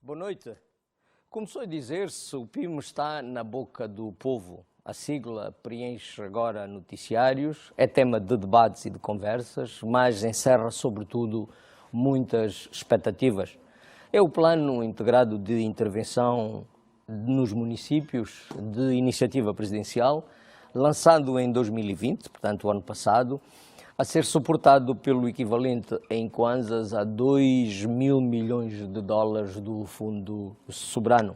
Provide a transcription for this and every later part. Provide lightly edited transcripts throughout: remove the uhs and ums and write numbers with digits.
Boa noite. Começou a dizer-se, o PIM está na boca do povo. A sigla preenche agora noticiários, é tema de debates e de conversas, mas encerra, sobretudo, muitas expectativas. É o Plano Integrado de Intervenção nos Municípios de Iniciativa Presidencial, lançado em 2020, portanto, o ano passado, a ser suportado pelo equivalente em kwanzas a 2 mil milhões de dólares do Fundo Soberano.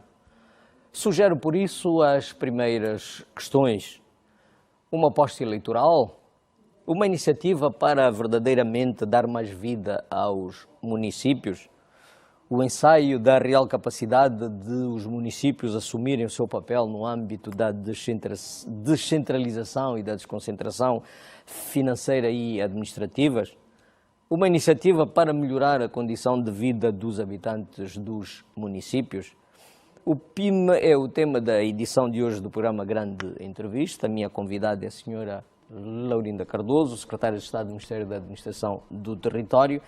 Sugere, por isso, as primeiras questões. Uma aposta eleitoral? Uma iniciativa para verdadeiramente dar mais vida aos municípios? O ensaio da real capacidade de os municípios assumirem o seu papel no âmbito da descentralização e da desconcentração financeira e administrativas? Uma iniciativa para melhorar a condição de vida dos habitantes dos municípios? O PIM é o tema da edição de hoje do programa Grande Entrevista. A minha convidada é a senhora Laurinda Cardoso, secretária de Estado do Ministério da Administração do Território,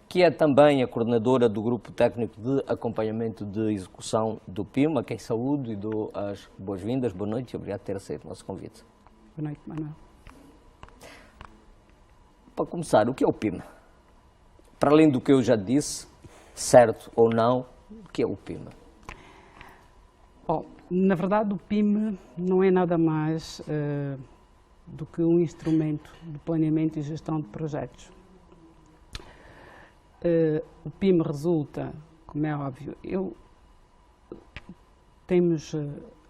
que é também a coordenadora do Grupo Técnico de Acompanhamento de Execução do PIM, a quem saúdo e dou as boas-vindas. Boa noite e obrigado por ter aceito o nosso convite. Boa noite, Manuel. Para começar, o que é o PIM? Para além do que eu já disse, certo ou não, o que é o PIM? Bom, na verdade o PIM não é nada mais do que um instrumento de planeamento e gestão de projetos. O PIM resulta, como é óbvio, temos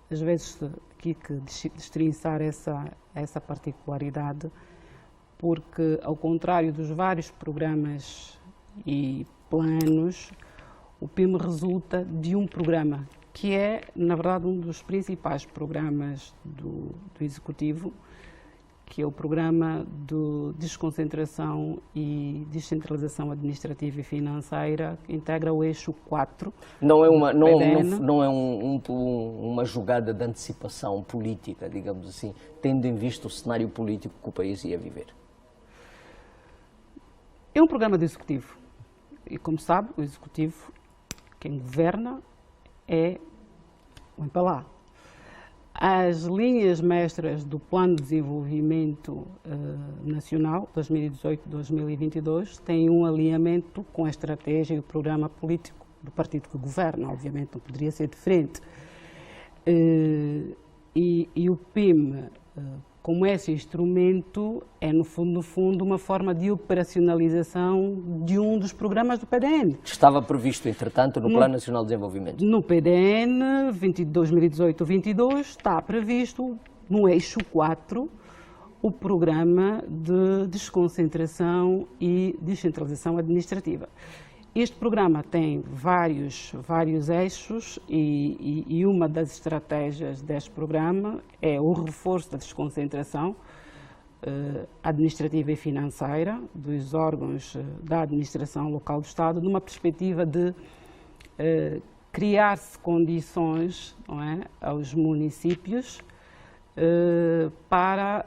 às vezes aqui que destrinçar essa particularidade, porque ao contrário dos vários programas e planos, o PIM resulta de um programa, que é, na verdade, um dos principais programas do Executivo, que é o Programa de Desconcentração e Descentralização Administrativa e Financeira, que integra o eixo 4. Não é uma jogada de antecipação política, digamos assim, tendo em vista o cenário político que o país ia viver? É um programa do Executivo. E, como sabe, o Executivo, quem governa, é o MPLA. As linhas mestras do Plano de Desenvolvimento Nacional 2018-2022 têm um alinhamento com a estratégia e o programa político do partido que governa, obviamente não poderia ser diferente. E o PIM, como esse instrumento, é no fundo uma forma de operacionalização de um dos programas do PDN. Estava previsto, entretanto, no Plano Nacional de Desenvolvimento. No PDN 2018-22 está previsto, no eixo 4, o Programa de Desconcentração e Descentralização Administrativa. Este programa tem vários eixos e uma das estratégias deste programa é o reforço da desconcentração administrativa e financeira dos órgãos da administração local do Estado, numa perspectiva de criar-se condições, não é, aos municípios para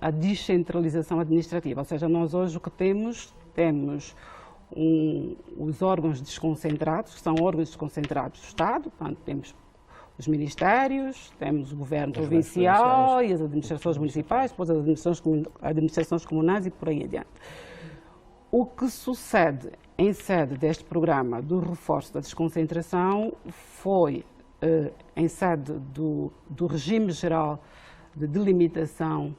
a descentralização administrativa. Ou seja, nós hoje o que temos os órgãos desconcentrados, que são órgãos desconcentrados do Estado, portanto, temos os ministérios, temos o governo provincial e as administrações municipais, depois as administrações comunais e por aí adiante. O que sucede em sede deste programa do reforço da desconcentração foi, em sede do regime geral de delimitação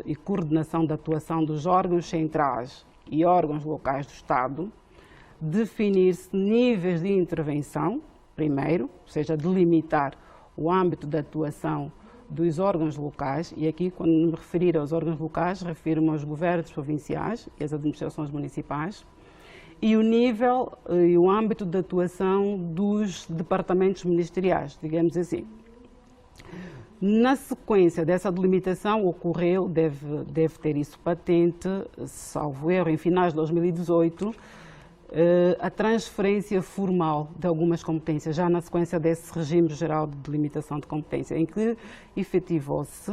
e coordenação da atuação dos órgãos centrais e órgãos locais do Estado, definir-se níveis de intervenção, primeiro, ou seja, delimitar o âmbito de atuação dos órgãos locais, e aqui, quando me referir aos órgãos locais, refiro-me aos governos provinciais e às administrações municipais, e o nível e o âmbito de atuação dos departamentos ministeriais, digamos assim. Na sequência dessa delimitação ocorreu, deve ter isso patente, salvo erro, em finais de 2018, a transferência formal de algumas competências, já na sequência desse regime geral de delimitação de competência, em que efetivou-se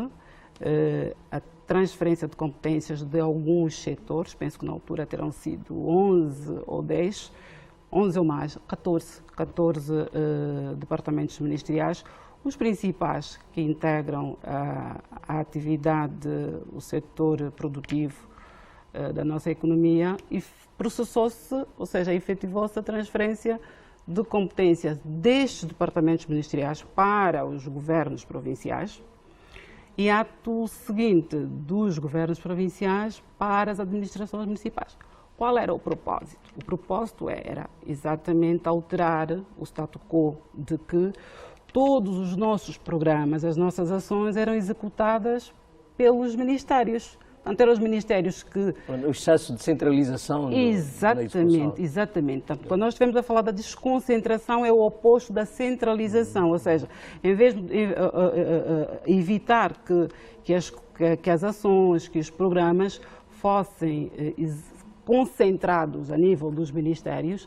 a transferência de competências de alguns setores, penso que na altura terão sido 11 ou 10, 11 ou mais, 14 departamentos ministeriais, os principais que integram a atividade, o setor produtivo da nossa economia, e processou-se, ou seja, efetivou-se a transferência de competências destes departamentos ministeriais para os governos provinciais e ato seguinte dos governos provinciais para as administrações municipais. Qual era o propósito? O propósito era exatamente alterar o status quo de que todos os nossos programas, as nossas ações eram executadas pelos ministérios. Portanto, eram os ministérios que... O excesso de centralização da execução. Exatamente. Portanto, quando nós estivemos a falar da desconcentração, é o oposto da centralização. Ou seja, em vez de evitar que as ações, que os programas fossem concentrados a nível dos ministérios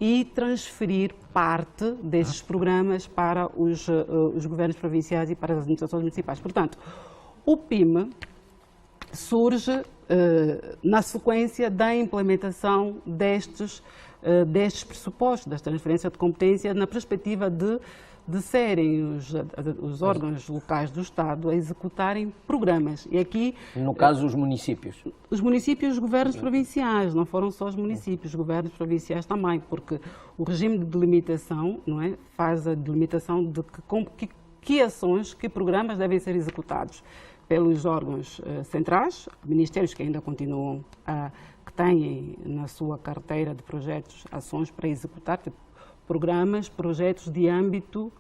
e transferir parte desses programas para os governos provinciais e para as administrações municipais. Portanto, o PIM surge na sequência da implementação destes pressupostos, das transferências de competência, na perspectiva de serem os órgãos locais do Estado a executarem programas. E aqui, no caso, os municípios. Os municípios e os governos provinciais, não foram só os municípios, os governos provinciais também, porque o regime de delimitação, não é, faz a delimitação de que ações, que programas devem ser executados pelos órgãos centrais, ministérios que ainda continuam, que têm na sua carteira de projetos ações para executar, tipo, programas, projetos de âmbito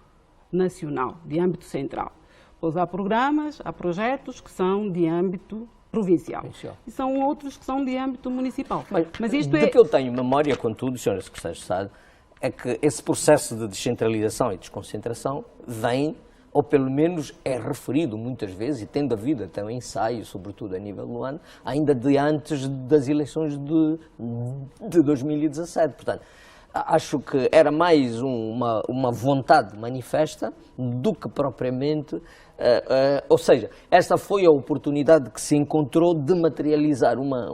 nacional, de âmbito central. Pois há programas, há projetos que são de âmbito provincial. E são outros que são de âmbito municipal. Mas isto que eu tenho memória, contudo, Sra. Secretária de Estado, é que esse processo de descentralização e desconcentração vem, ou pelo menos é referido muitas vezes, e tendo havido até um ensaio, sobretudo a nível do ano, ainda de antes das eleições de 2017. Portanto, acho que era mais uma vontade manifesta do que propriamente, ou seja, esta foi a oportunidade que se encontrou de materializar uma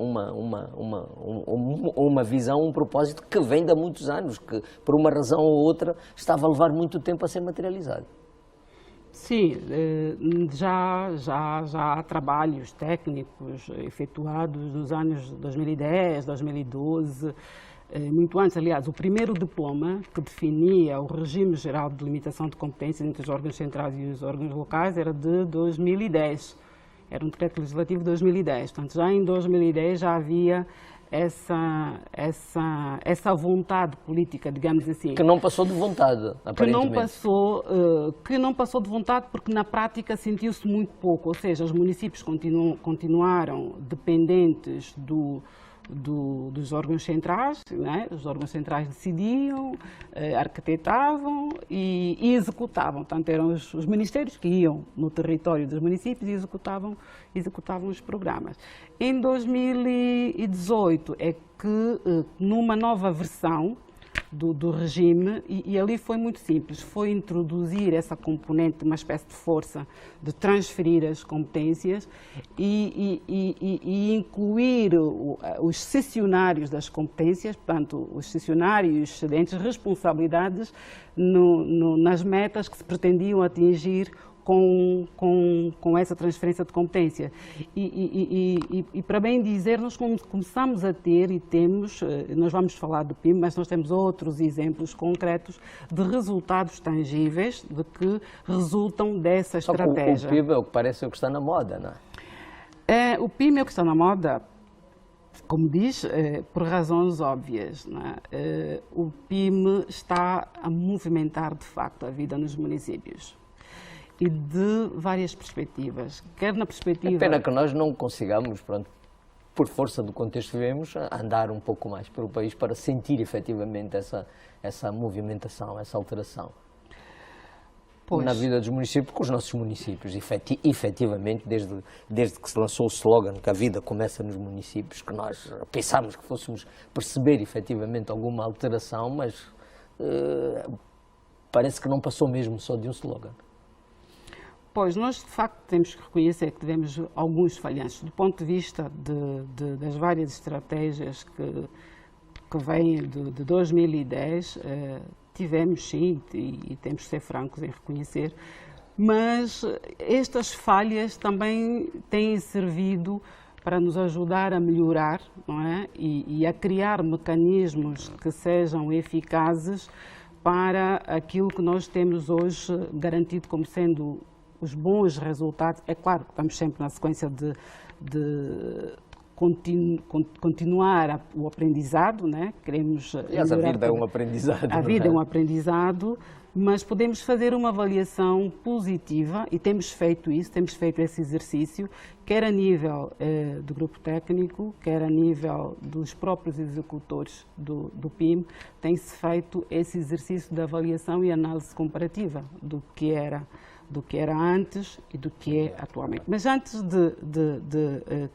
visão, um propósito que vem de há muitos anos, que por uma razão ou outra estava a levar muito tempo a ser materializado. Sim, já há trabalhos técnicos efetuados nos anos 2010, 2012, muito antes, aliás, o primeiro diploma que definia o regime geral de limitação de competências entre os órgãos centrais e os órgãos locais era de 2010, era um decreto legislativo de 2010, portanto já em 2010 já havia essa vontade política, digamos assim. Que não passou de vontade, aparentemente. Que não passou de vontade porque na prática sentiu-se muito pouco, ou seja, os municípios continuaram dependentes dos órgãos centrais, né? Os órgãos centrais decidiam, arquitetavam e executavam. Portanto, eram os ministérios que iam no território dos municípios e executavam os programas. Em 2018 é que, numa nova versão do regime, e ali foi muito simples, foi introduzir essa componente de uma espécie de força de transferir as competências e incluir os cessionários das competências, portanto, os cessionários e os excedentes, responsabilidades nas metas que se pretendiam atingir com essa transferência de competência. E para bem dizer, nós começamos a ter e temos, nós vamos falar do PIM, mas nós temos outros exemplos concretos de resultados tangíveis de que resultam dessa estratégia. O PIB é o que parece o que está na moda, não é? O PIM é o que está na moda, como diz, por razões óbvias, não é? O PIM está a movimentar, de facto, a vida nos municípios. E de várias perspectivas, quer na perspectiva... É pena que nós não consigamos, pronto, por força do contexto que vivemos, andar um pouco mais pelo país para sentir efetivamente essa movimentação, essa alteração. Pois. Na vida dos municípios, com os nossos municípios, efetivamente, desde que se lançou o slogan que a vida começa nos municípios, que nós pensámos que fôssemos perceber efetivamente alguma alteração, mas parece que não passou mesmo só de um slogan. Pois, nós de facto temos que reconhecer que tivemos alguns falhanços do ponto de vista das várias estratégias que que vem de 2010, tivemos sim, e temos que ser francos em reconhecer, mas estas falhas também têm servido para nos ajudar a melhorar, não é? E a criar mecanismos que sejam eficazes para aquilo que nós temos hoje garantido como sendo os bons resultados. É claro que estamos sempre na sequência de continuar o aprendizado, né? Queremos aliás, a vida é um aprendizado. A vida é um aprendizado, mas podemos fazer uma avaliação positiva e temos feito isso, temos feito esse exercício, quer a nível do grupo técnico, quer a nível dos próprios executores do PIM, tem-se feito esse exercício de avaliação e análise comparativa do que era antes e do que é atualmente. Mas antes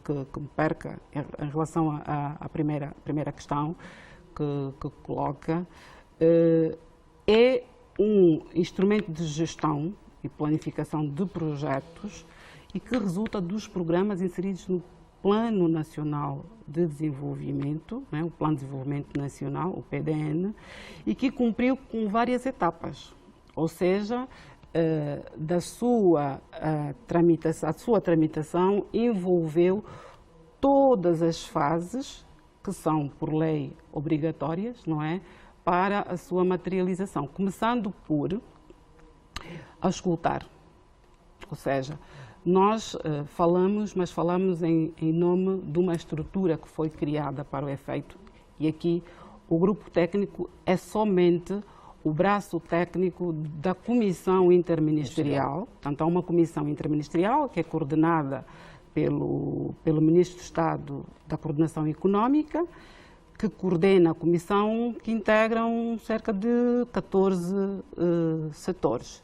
que me perca em relação à primeira questão que coloca, é um instrumento de gestão e planificação de projetos e que resulta dos programas inseridos no Plano Nacional de Desenvolvimento, né, o Plano de Desenvolvimento Nacional, o PDN, e que cumpriu com várias etapas, ou seja, a sua tramitação envolveu todas as fases que são, por lei, obrigatórias, não é, para a sua materialização, começando por auscultar, ou seja, nós falamos em nome de uma estrutura que foi criada para o efeito, e aqui o grupo técnico é somente o braço técnico da Comissão Interministerial. Portanto, há uma Comissão Interministerial que é coordenada pelo Ministro de Estado da Coordenação Económica, que coordena a Comissão, que integram cerca de 14 setores,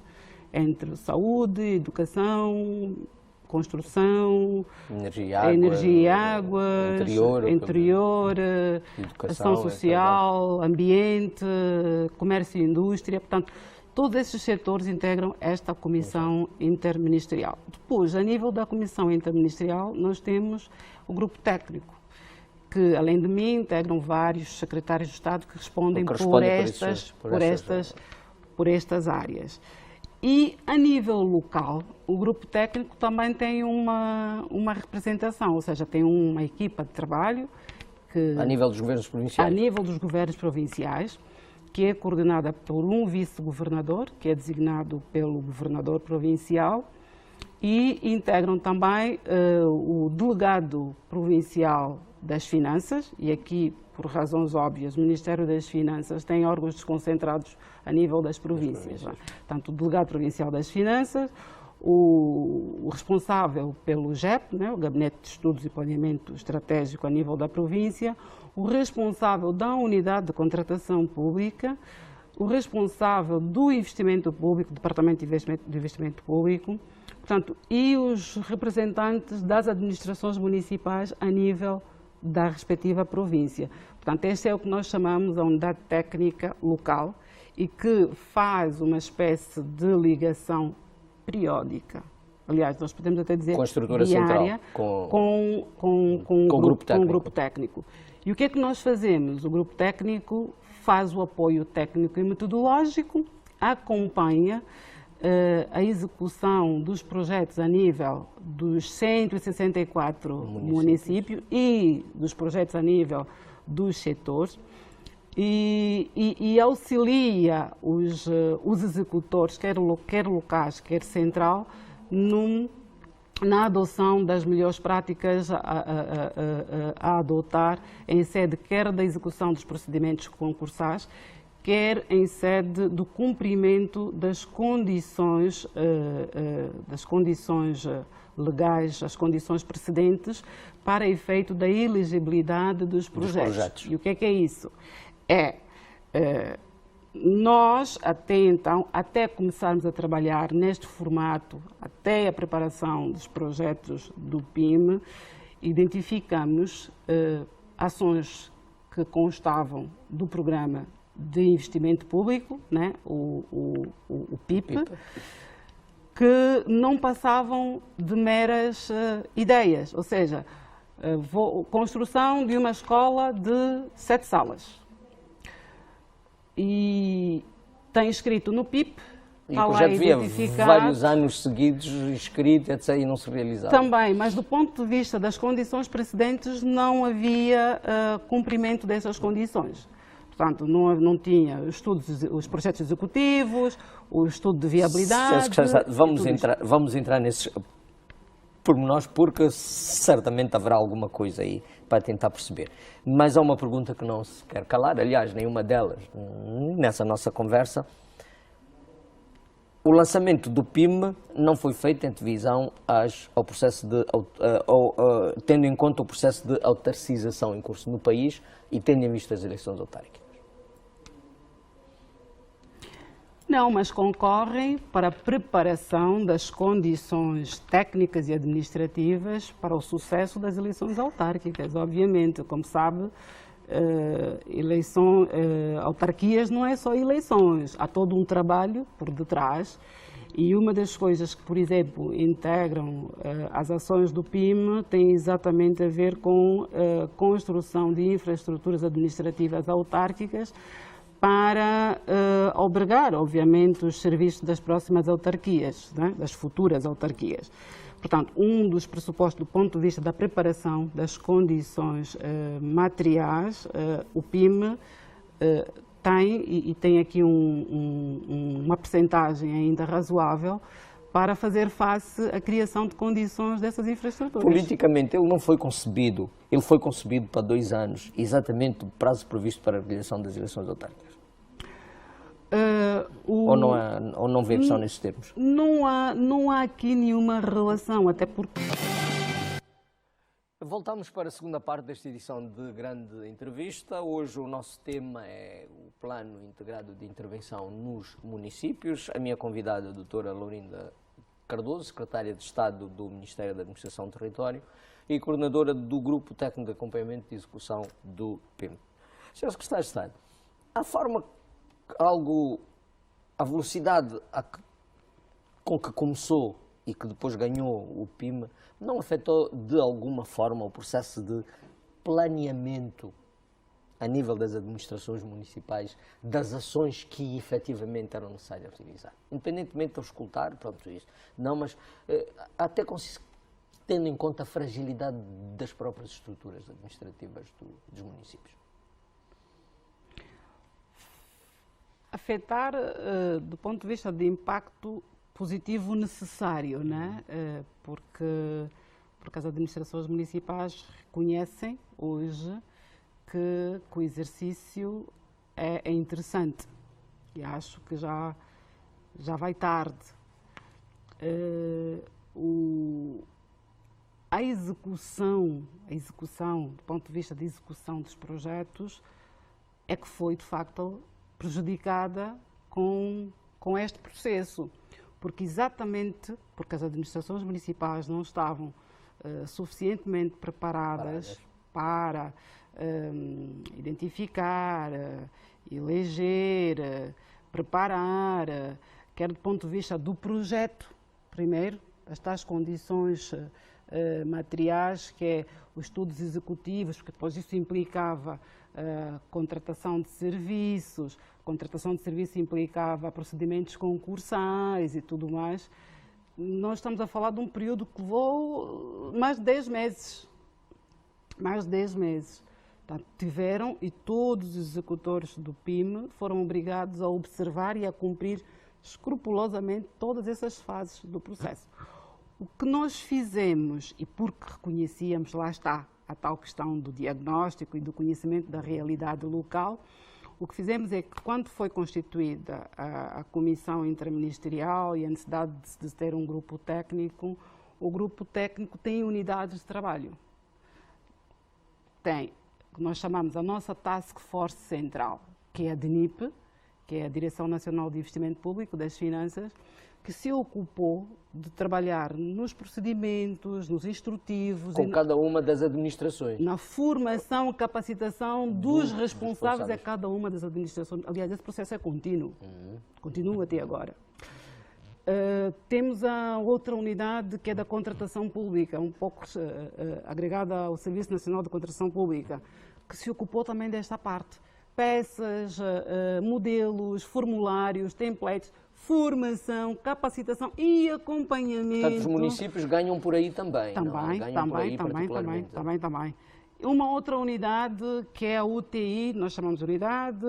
entre saúde, educação, construção, energia e água, interior, ação social, ambiente, comércio e indústria. Portanto, todos esses setores integram esta Comissão Interministerial. Depois, a nível da Comissão Interministerial, nós temos o grupo técnico, que, além de mim, integram vários secretários de Estado que respondem por estas áreas. E, a nível local, o grupo técnico também tem uma representação, ou seja, tem uma equipa de trabalho que... A nível dos governos provinciais? A nível dos governos provinciais, que é coordenada por um vice-governador, que é designado pelo governador provincial, e integram também o delegado provincial das Finanças, e aqui, por razões óbvias, o Ministério das Finanças tem órgãos desconcentrados a nível das províncias. Portanto, o delegado provincial das Finanças, o responsável pelo GEP, né, o Gabinete de Estudos e Planeamento Estratégico a nível da província, o responsável da Unidade de Contratação Pública, o responsável do Investimento Público, Departamento de Investimento Público, portanto, e os representantes das administrações municipais a nível da respectiva província. Portanto, este é o que nós chamamos a unidade técnica local e que faz uma espécie de ligação periódica. Aliás, nós podemos até dizer com a estrutura diária, central, com o grupo técnico. E o que é que nós fazemos? O grupo técnico faz o apoio técnico e metodológico, acompanha a execução dos projetos a nível dos 164 municípios e dos projetos a nível dos setores e auxilia os executores, quer locais, quer central, na adoção das melhores práticas a adotar em sede quer da execução dos procedimentos concursais, quer em sede do cumprimento das condições legais, as condições precedentes para efeito da elegibilidade dos projetos. E o que é isso? Nós, até então, até começarmos a trabalhar neste formato, até a preparação dos projetos do PIM, identificamos ações que constavam do programa de investimento público, né, o PIP, que não passavam de meras ideias, ou seja, construção de uma escola de 7 salas. e tem escrito no PIP. E o projeto via vários anos seguidos escrito, etc., e não se realizava. Também, mas do ponto de vista das condições precedentes, não havia cumprimento dessas condições. Portanto, não tinha os projetos executivos, o estudo de viabilidade. Vamos entrar nesses pormenores, porque certamente haverá alguma coisa aí para tentar perceber. Mas há uma pergunta que não se quer calar, aliás, nenhuma delas, nessa nossa conversa. O lançamento do PIM não foi feito em divisão ao processo tendo em conta o processo de autarcização em curso no país e tendo em vista as eleições autárquicas. Não, mas concorrem para a preparação das condições técnicas e administrativas para o sucesso das eleições autárquicas. Obviamente, como sabe, autarquias não é só eleições, há todo um trabalho por detrás e uma das coisas que, por exemplo, integram as ações do PIM tem exatamente a ver com a construção de infraestruturas administrativas autárquicas para albergar, obviamente, os serviços das próximas autarquias, né, das futuras autarquias. Portanto, um dos pressupostos do ponto de vista da preparação das condições materiais, o PIM tem aqui uma percentagem ainda razoável para fazer face à criação de condições dessas infraestruturas. Politicamente, ele foi concebido para 2 anos, exatamente o prazo previsto para a realização das eleições autárquicas. Ou não vê questão nesses termos? Não há aqui nenhuma relação, até porque... Voltamos para a segunda parte desta edição de Grande Entrevista. Hoje o nosso tema é o Plano Integrado de Intervenção nos Municípios. A minha convidada é a doutora Laurinda Cardoso, secretária de Estado do Ministério da Administração do Território e coordenadora do Grupo Técnico de Acompanhamento e Execução do PIM. Senhor Secretário de Estado, a velocidade com que começou e que depois ganhou o PIM não afetou de alguma forma o processo de planeamento a nível das administrações municipais das ações que efetivamente eram necessárias realizar? Independentemente de eu escutar, pronto, isso. Não, mas até tendo em conta a fragilidade das próprias estruturas administrativas dos municípios. Afetar do ponto de vista de impacto positivo necessário, né? Porque as administrações municipais reconhecem hoje que o exercício é interessante e acho que já vai tarde. A execução, do ponto de vista de execução dos projetos, é que foi, de facto, prejudicada com este processo, exatamente porque as administrações municipais não estavam suficientemente preparadas para identificar, eleger, preparar, quer do ponto de vista do projeto, primeiro, as tais condições materiais, que é os estudos executivos, porque depois isso implicava contratação de serviços, implicava procedimentos concursais e tudo mais. Nós estamos a falar de um período que levou mais de 10 meses. Portanto, tiveram, e todos os executores do PIM foram obrigados a observar e a cumprir escrupulosamente todas essas fases do processo. O que nós fizemos, e porque reconhecíamos, lá está, a tal questão do diagnóstico e do conhecimento da realidade local, o que fizemos é que, quando foi constituída a comissão interministerial e a necessidade de ter um grupo técnico, o grupo técnico tem unidades de trabalho. Tem, que nós chamamos a nossa Task Force Central, que é a DNIP, que é a Direção Nacional de Investimento Público das Finanças, que se ocupou de trabalhar nos procedimentos, nos instrutivos... Com cada uma das administrações. Na formação e capacitação dos responsáveis a cada uma das administrações. Aliás, esse processo é contínuo. Continua até agora. Temos a outra unidade, que é da contratação pública, um pouco agregada ao Serviço Nacional de Contratação Pública, que se ocupou também desta parte, peças, modelos, formulários, templates, formação, capacitação e acompanhamento. Portanto, os municípios ganham por aí também, não? Ganham por aí particularmente. Também. Uma outra unidade que é a UTI, nós chamamos de Unidade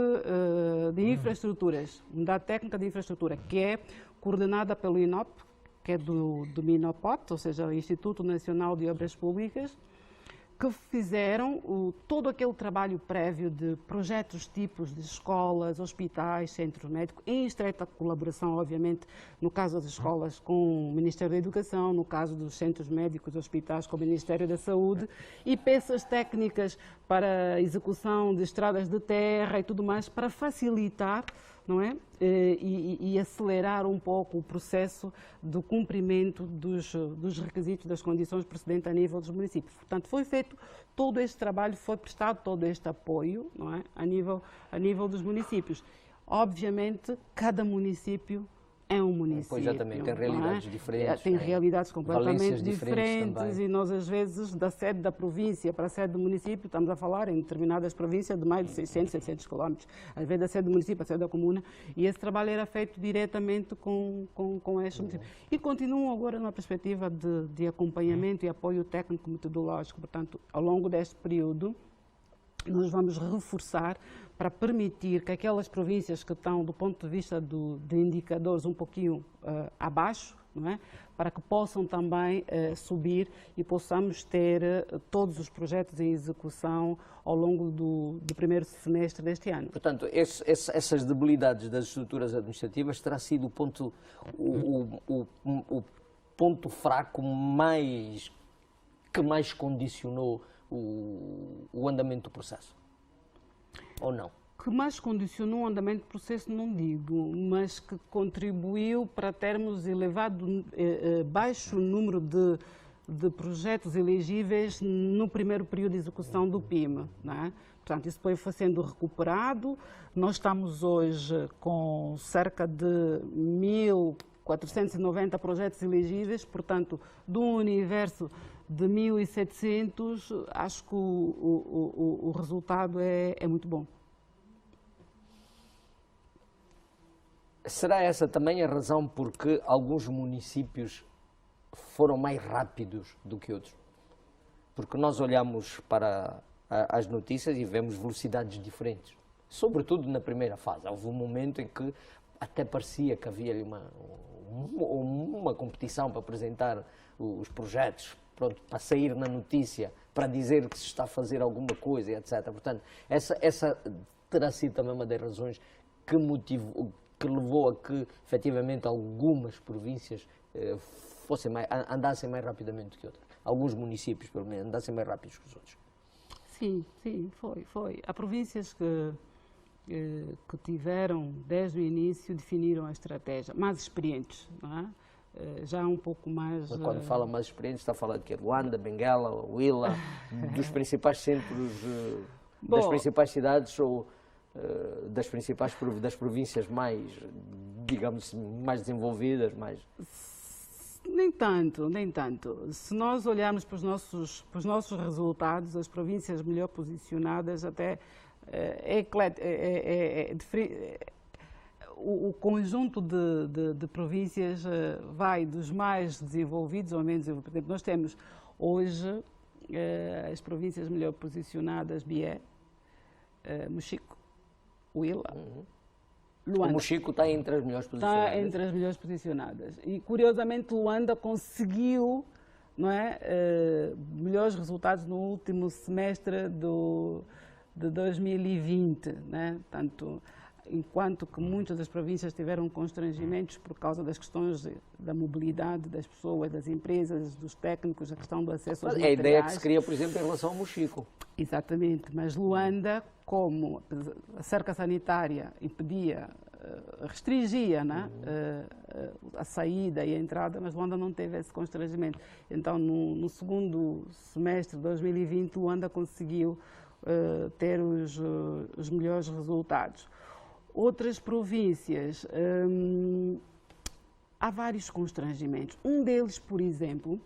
de Infraestruturas, Unidade Técnica de Infraestrutura, que é coordenada pelo INOP, que é do MINOPOT, ou seja, o Instituto Nacional de Obras Públicas, que fizeram todo aquele trabalho prévio de projetos tipos de escolas, hospitais, centros médicos, em estreita colaboração, obviamente, no caso das escolas com o Ministério da Educação, no caso dos centros médicos, hospitais com o Ministério da Saúde, e peças técnicas para execução de estradas de terra e tudo mais, para facilitar, não é? E acelerar um pouco o processo do cumprimento dos requisitos, das condições precedentes a nível dos municípios. Portanto, foi feito todo este trabalho, foi prestado todo este apoio, não é? a nível dos municípios. Obviamente, cada município é um município. Pois exatamente, tem realidades diferentes. Tem realidades completamente diferentes e nós, às vezes, da sede da província para a sede do município, estamos a falar em determinadas províncias de mais de 600, 700 quilómetros, às vezes da sede do município para a sede da comuna, e esse trabalho era feito diretamente com estes municípios. E continuam agora na perspectiva de acompanhamento e apoio técnico-metodológico. Portanto, ao longo deste período, nós vamos reforçar para permitir que aquelas províncias que estão, do ponto de vista de indicadores, um pouquinho abaixo, não é? Para que possam também subir e possamos ter todos os projetos em execução ao longo do primeiro semestre deste ano. Portanto, essas debilidades das estruturas administrativas terá sido o ponto fraco que mais condicionou o andamento do processo? Ou não? Que mais condicionou o andamento do processo, não digo, mas que contribuiu para termos baixo número de projetos elegíveis no primeiro período de execução do PIM. Não é? Portanto, isso foi sendo recuperado. Nós estamos hoje com cerca de 1.490 projetos elegíveis, portanto, do universo de 1.700, acho que o resultado é muito bom. Será essa também a razão porque alguns municípios foram mais rápidos do que outros? Porque nós olhamos para as notícias e vemos velocidades diferentes, sobretudo na primeira fase. Houve um momento em que até parecia que havia ali uma competição para apresentar os projetos, pronto, para sair na notícia, para dizer que se está a fazer alguma coisa, etc. Portanto, essa terá sido também uma das razões que levou a que, efetivamente, algumas províncias andassem mais rapidamente do que outras. Alguns municípios, pelo menos, andassem mais rápidos que os outros. Sim, foi. Há províncias que tiveram, desde o início, definiram a estratégia, mais experientes, não é? Já um pouco mais... Mas quando fala mais experientes, está a falar de quê? Luanda, Benguela, Huila, dos principais centros, das principais cidades ou das províncias mais, digamos, mais desenvolvidas, mais... Nem tanto. Se nós olharmos para os nossos resultados, as províncias melhor posicionadas até o conjunto de províncias vai dos mais desenvolvidos ao menos desenvolvidos. Por exemplo, nós temos hoje as províncias melhor posicionadas: Bié, Mochico, Huila, Luanda. O Mochico está entre as melhores posicionadas. Está entre as melhores posicionadas. E, curiosamente, Luanda conseguiu, não é, melhores resultados no último semestre de 2020, né? Tanto, enquanto que muitas das províncias tiveram constrangimentos por causa das questões da mobilidade das pessoas, das empresas, dos técnicos, a questão do acesso aos materiais. É a ideia que se cria, por exemplo, em relação ao Mochico. Exatamente, mas Luanda, como a cerca sanitária impedia, restringia, né, a saída e a entrada, mas Luanda não teve esse constrangimento. Então, no segundo semestre de 2020, Luanda conseguiu ter os melhores resultados. Outras províncias, há vários constrangimentos. Um deles, por exemplo,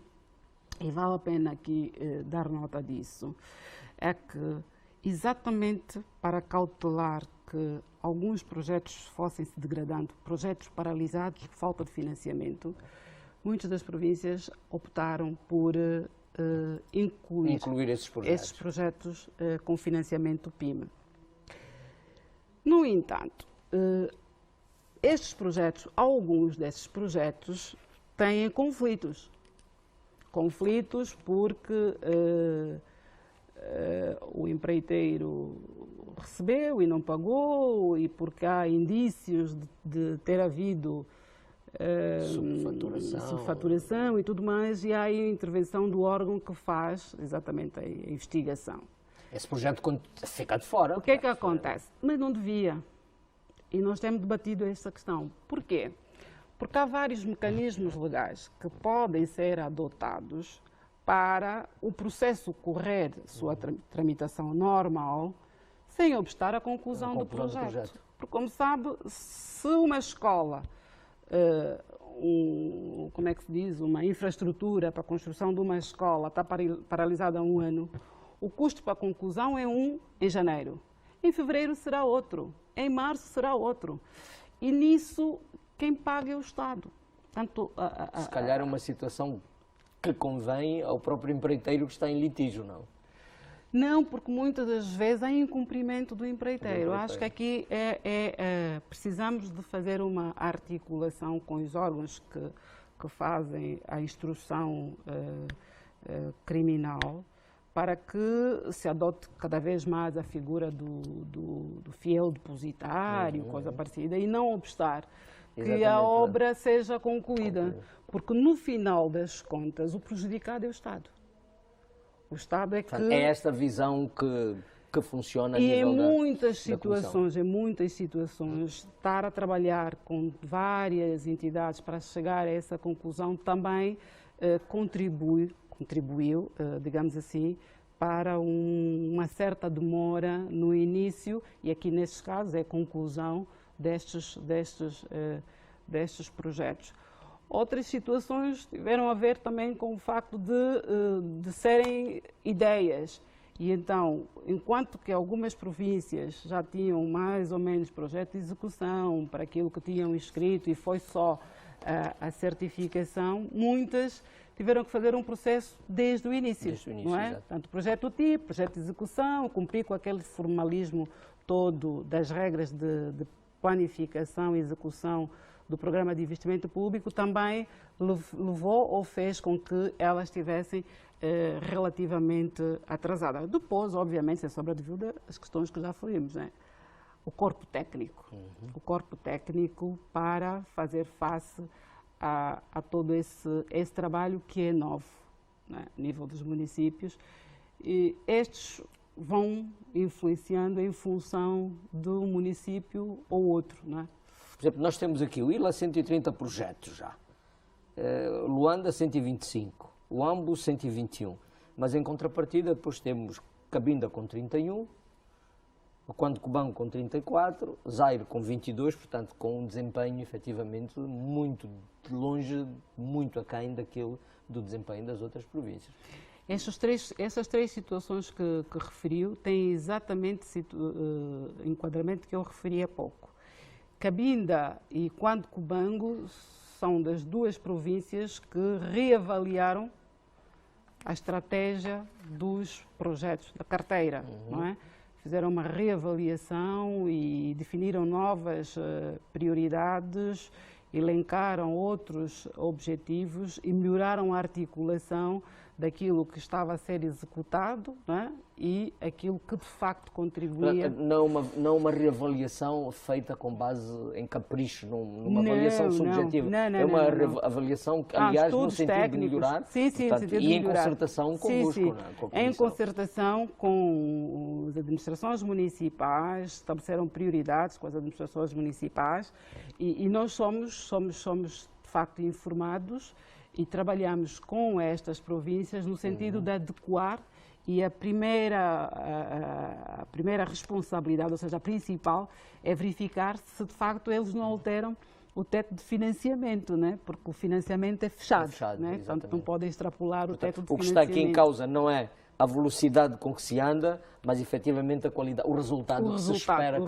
e vale a pena aqui dar nota disso, é que exatamente para cautelar que alguns projetos fossem se degradando, projetos paralisados por falta de financiamento, muitas das províncias optaram por incluir esses projetos com financiamento PIME. No entanto, estes projetos, alguns desses projetos têm conflitos. Conflitos porque o empreiteiro recebeu e não pagou, e porque há indícios de ter havido subfaturação e tudo mais, e há aí a intervenção do órgão que faz exatamente a investigação. Esse projeto fica de fora. O que é que acontece? Mas não devia. E nós temos debatido essa questão. Porquê? Porque há vários mecanismos legais que podem ser adotados para o processo correr sua tramitação normal, sem obstar à conclusão do projeto. Porque, como sabe, se uma escola, como é que se diz, uma infraestrutura para a construção de uma escola está paralisada há 1 ano, o custo para a conclusão é em janeiro. Em fevereiro será outro. Em março será outro. E nisso, quem paga é o Estado. Portanto, se calhar é uma situação que convém ao próprio empreiteiro que está em litígio, não? Não, porque muitas das vezes há incumprimento do empreiteiro. Acho que aqui precisamos de fazer uma articulação com os órgãos que fazem a instrução criminal, para que se adote cada vez mais a figura do fiel depositário, coisa parecida, e não obstar que a obra seja concluída. Porque no final das contas, o prejudicado é o Estado. O Estado é que... É esta visão que funciona a nível da E em muitas situações, estar a trabalhar com várias entidades para chegar a essa conclusão também contribuiu, digamos assim, para uma certa demora no início, e aqui nestes casos é a conclusão destes projetos. Outras situações tiveram a ver também com o facto de serem ideias. E então, enquanto que algumas províncias já tinham mais ou menos projeto de execução para aquilo que tinham escrito e foi só a certificação, muitas tiveram que fazer um processo desde o início, não é? Portanto, projeto tipo, projeto de execução, cumprir com aquele formalismo todo das regras de planificação e execução do Programa de Investimento Público, também levou ou fez com que elas estivessem relativamente atrasadas. Depois, obviamente, sem sombra de dúvida, as questões que já falimos, né? O corpo técnico. O corpo técnico para fazer face a todo esse trabalho que é novo, né, a nível dos municípios. E estes vão influenciando em função do município ou outro, não é? Por exemplo, nós temos aqui o ILA 130 projetos já, Luanda 125, o AMBO 121, mas em contrapartida depois temos Cabinda com 31, o Quando Cubango com 34, Zaire com 22, portanto com um desempenho efetivamente muito de longe, muito aquém daquele do desempenho das outras províncias. Essas três situações que referiu têm exatamente enquadramento que eu referi há pouco. Cabinda e Quando Cubango são das duas províncias que reavaliaram a estratégia dos projetos da carteira, não é? Fizeram uma reavaliação e definiram novas prioridades, elencaram outros objetivos e melhoraram a articulação daquilo que estava a ser executado, não é? E aquilo que de facto contribuía... Não uma reavaliação feita com base em capricho, numa avaliação subjetiva. É uma avaliação que, aliás, no sentido técnicos, de melhorar, portanto, e em concertação convosco. Em concertação com as administrações municipais, estabeleceram prioridades com as administrações municipais e nós somos de facto informados e trabalhamos com estas províncias no sentido de adequar, e a primeira responsabilidade, ou seja, a principal, é verificar se de facto eles não alteram o teto de financiamento, né? Porque o financiamento é fechado, né? Portanto não podem extrapolar o teto de financiamento. O que está aqui em causa não é a velocidade com que se anda, mas efetivamente a qualidade, o resultado que se espera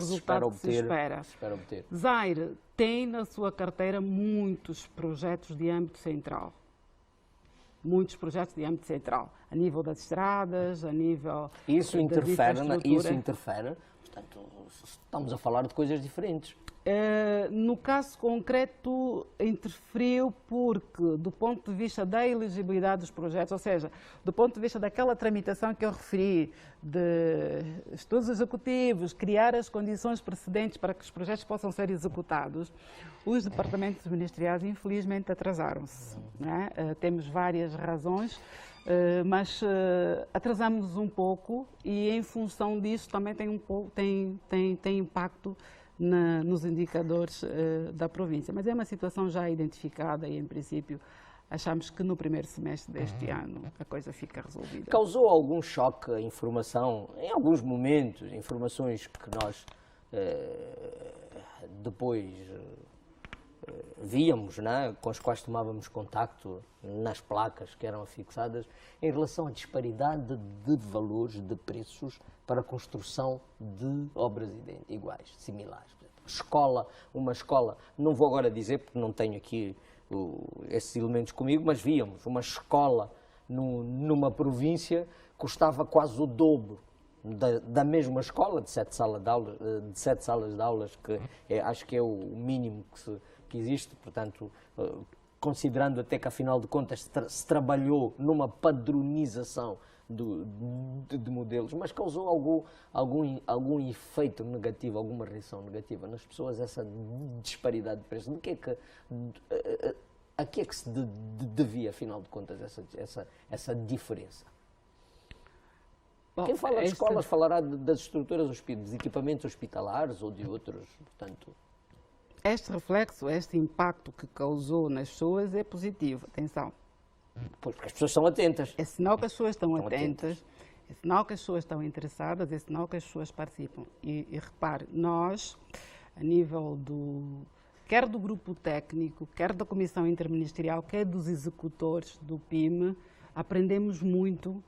obter. Zaire tem na sua carteira muitos projetos de âmbito central. Muitos projetos de âmbito central, a nível das estradas, a nível isso interfere, portanto, estamos a falar de coisas diferentes. No caso concreto, interferiu porque, do ponto de vista da elegibilidade dos projetos, ou seja, do ponto de vista daquela tramitação que eu referi, de estudos executivos, criar as condições precedentes para que os projetos possam ser executados, os departamentos ministeriais, infelizmente, atrasaram-se. Né? Temos várias razões, mas atrasamos um pouco e, em função disso, também tem impacto nos indicadores da província. Mas é uma situação já identificada e, em princípio, achamos que no primeiro semestre deste ano a coisa fica resolvida. Causou algum choque a informação, em alguns momentos, informações que nós depois víamos, né, com as quais tomávamos contacto nas placas que eram afixadas, em relação à disparidade de valores, de preços para a construção de obras iguais, similares. Uma escola, não vou agora dizer porque não tenho aqui esses elementos comigo, mas víamos uma escola numa província custava quase o dobro da mesma escola, de 7 salas de aulas, que acho que é o mínimo que existe, portanto, considerando até que, afinal de contas, se trabalhou numa padronização de modelos, mas causou algum efeito negativo, alguma reação negativa nas pessoas, essa disparidade de preços. A que é que se devia, afinal de contas, essa diferença? Bom, quem fala de escolas falará das estruturas, dos equipamentos hospitalares ou de outros, portanto... Este reflexo, este impacto que causou nas pessoas é positivo, atenção. Pois, porque as pessoas estão atentas. É sinal que as pessoas estão atentas, é sinal que as pessoas estão interessadas, é sinal que as pessoas participam. E repare, nós, a nível quer do grupo técnico, quer da comissão interministerial, quer dos executores do PIME, aprendemos muito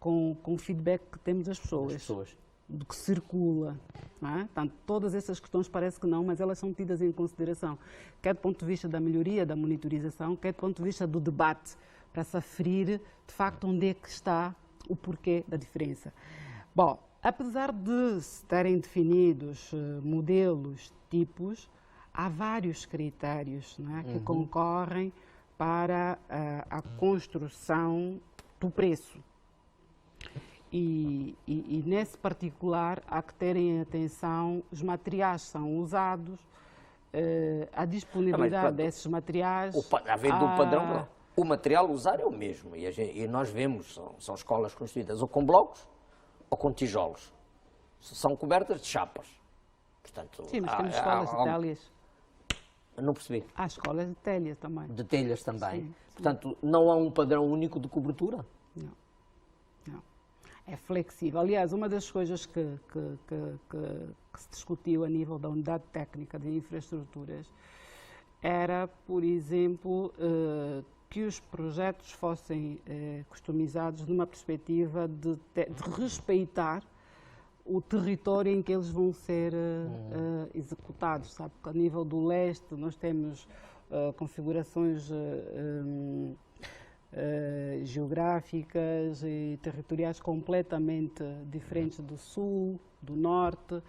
com o feedback que temos das pessoas. Do que circula. Não é? Portanto, todas essas questões parece que não, mas elas são tidas em consideração, quer do ponto de vista da melhoria, da monitorização, quer do ponto de vista do debate, para se aferir, de facto, onde é que está o porquê da diferença. Bom, apesar de se terem definidos modelos, tipos, há vários critérios, não é, que concorrem para a construção do preço. E nesse particular, há que terem atenção, os materiais são usados, a disponibilidade desses materiais... do padrão, o material usado é o mesmo, e nós vemos, são escolas construídas ou com blocos ou com tijolos, são cobertas de chapas. Portanto, sim, mas temos escolas de telhas. Não percebi. Há escolas de telhas também. De telhas também. Sim. Portanto, não há um padrão único de cobertura? Não. É flexível. Aliás, uma das coisas que se discutiu a nível da unidade técnica de infraestruturas era, por exemplo, que os projetos fossem customizados numa perspectiva de respeitar o território em que eles vão ser executados. Sabe? Porque a nível do leste nós temos configurações geográficas e territoriais completamente diferentes do sul, do norte,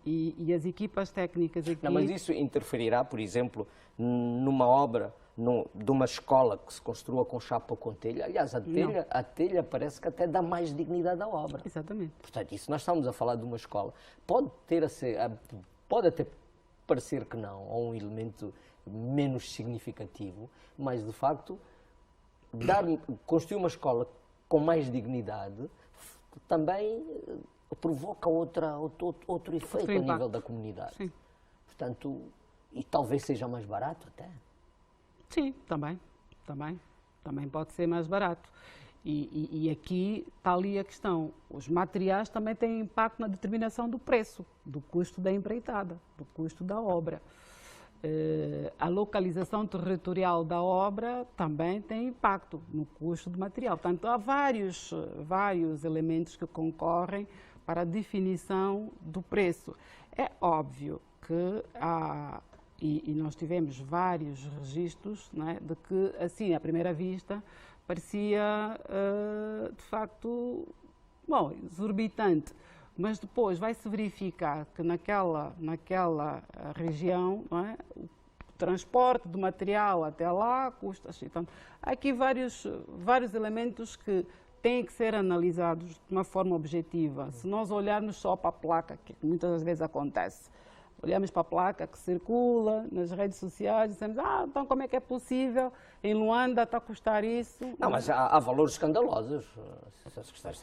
e as equipas técnicas aqui... Não, mas isso interferirá, por exemplo, numa obra de uma escola que se construa com chapa ou com telha? Aliás, a telha parece que até dá mais dignidade à obra. Exatamente. Portanto, isso nós estamos a falar de uma escola. Pode até parecer que não, ou um elemento menos significativo, mas, de facto, construir uma escola com mais dignidade também provoca outro efeito a nível da comunidade. Sim. Portanto, e talvez seja mais barato até. Sim, também pode ser mais barato. E aqui está ali a questão. Os materiais também têm impacto na determinação do preço, do custo da empreitada, do custo da obra. a localização territorial da obra também tem impacto no custo do material. Portanto, há vários elementos que concorrem para a definição do preço. É óbvio que e nós tivemos vários registros, não é, de que, assim, à primeira vista, parecia, de facto, bom, exorbitante. Mas depois vai-se verificar que naquela região, não é, o transporte do material até lá custa assim. Então, há aqui vários elementos que têm que ser analisados de uma forma objetiva. Se nós olharmos só para a placa, que muitas das vezes acontece, olhamos para a placa que circula nas redes sociais e dizemos, então como é que é possível? Em Luanda está a custar isso. Não, mas há valores escandalosos.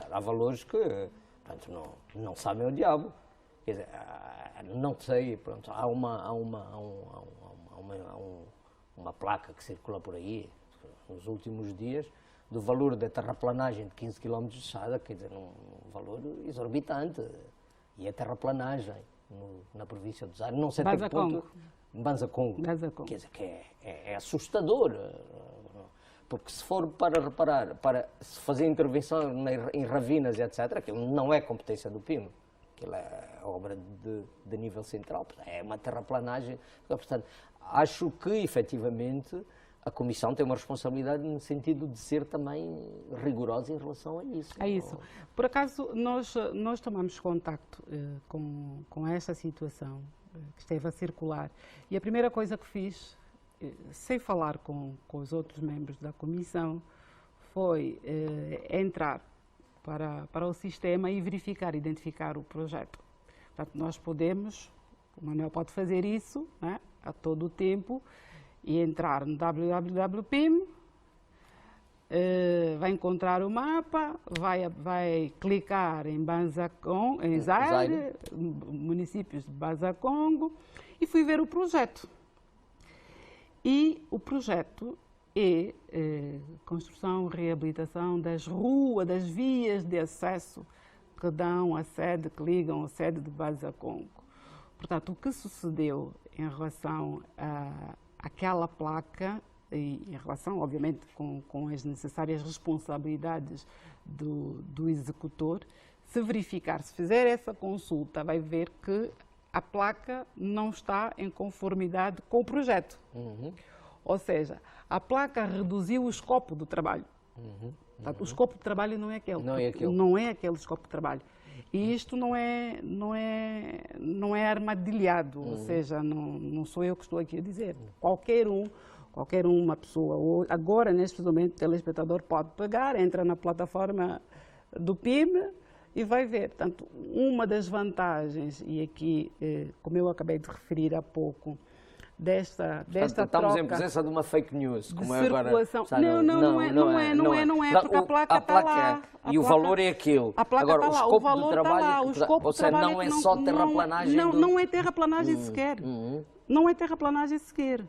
Há valores que, portanto, não sabem o diabo. Quer dizer, não sei, pronto, há uma placa que circula por aí, nos últimos dias, do valor da terraplanagem de 15 km de estrada, quer dizer, um valor exorbitante. E a terraplanagem na província do Zaire, não sei até que ponto... Banza Congo. Quer dizer, que é assustador. Porque se for para reparar, para se fazer intervenção em ravinas e etc., aquilo não é competência do PIM. Aquilo é obra de nível central, é uma terraplanagem. Portanto, acho que, efetivamente, a Comissão tem uma responsabilidade no sentido de ser também rigorosa em relação a isso. É isso. Por acaso, nós tomamos contacto com esta situação que esteve a circular e a primeira coisa que fiz, sem falar com os outros membros da Comissão, foi entrar para o sistema e verificar, identificar o projeto. Portanto, nós podemos, o Manuel pode fazer isso, né, a todo o tempo, e entrar no www.pim, vai encontrar o mapa, vai clicar em Zaire, municípios de Banza Congo, e fui ver o projeto. E o projeto é construção, reabilitação das ruas, das vias de acesso que dão a sede, que ligam a sede de Banza Congo. Portanto, o que sucedeu em relação àquela placa, e em relação, obviamente, com as necessárias responsabilidades do executor, se verificar, se fizer essa consulta, vai ver que a placa não está em conformidade com o projeto. Uhum. Ou seja, a placa reduziu o escopo do trabalho. Uhum. Portanto, o escopo de trabalho não é aquele. Não é aquele escopo de trabalho. E isto não é armadilhado, ou seja, não sou eu que estou aqui a dizer. Qualquer uma pessoa, ou agora, neste momento, o telespectador pode pegar, entra na plataforma do PIM e vai ver. Portanto, uma das vantagens, e aqui, como eu acabei de referir há pouco, desta troca... Estamos em presença de uma fake news, como é agora... Não é, porque a placa está lá. E o valor é aquilo. Agora, o escopo de trabalho... Ou seja, não é só terraplanagem... Não é terraplanagem sequer. Não é terraplanagem sequer.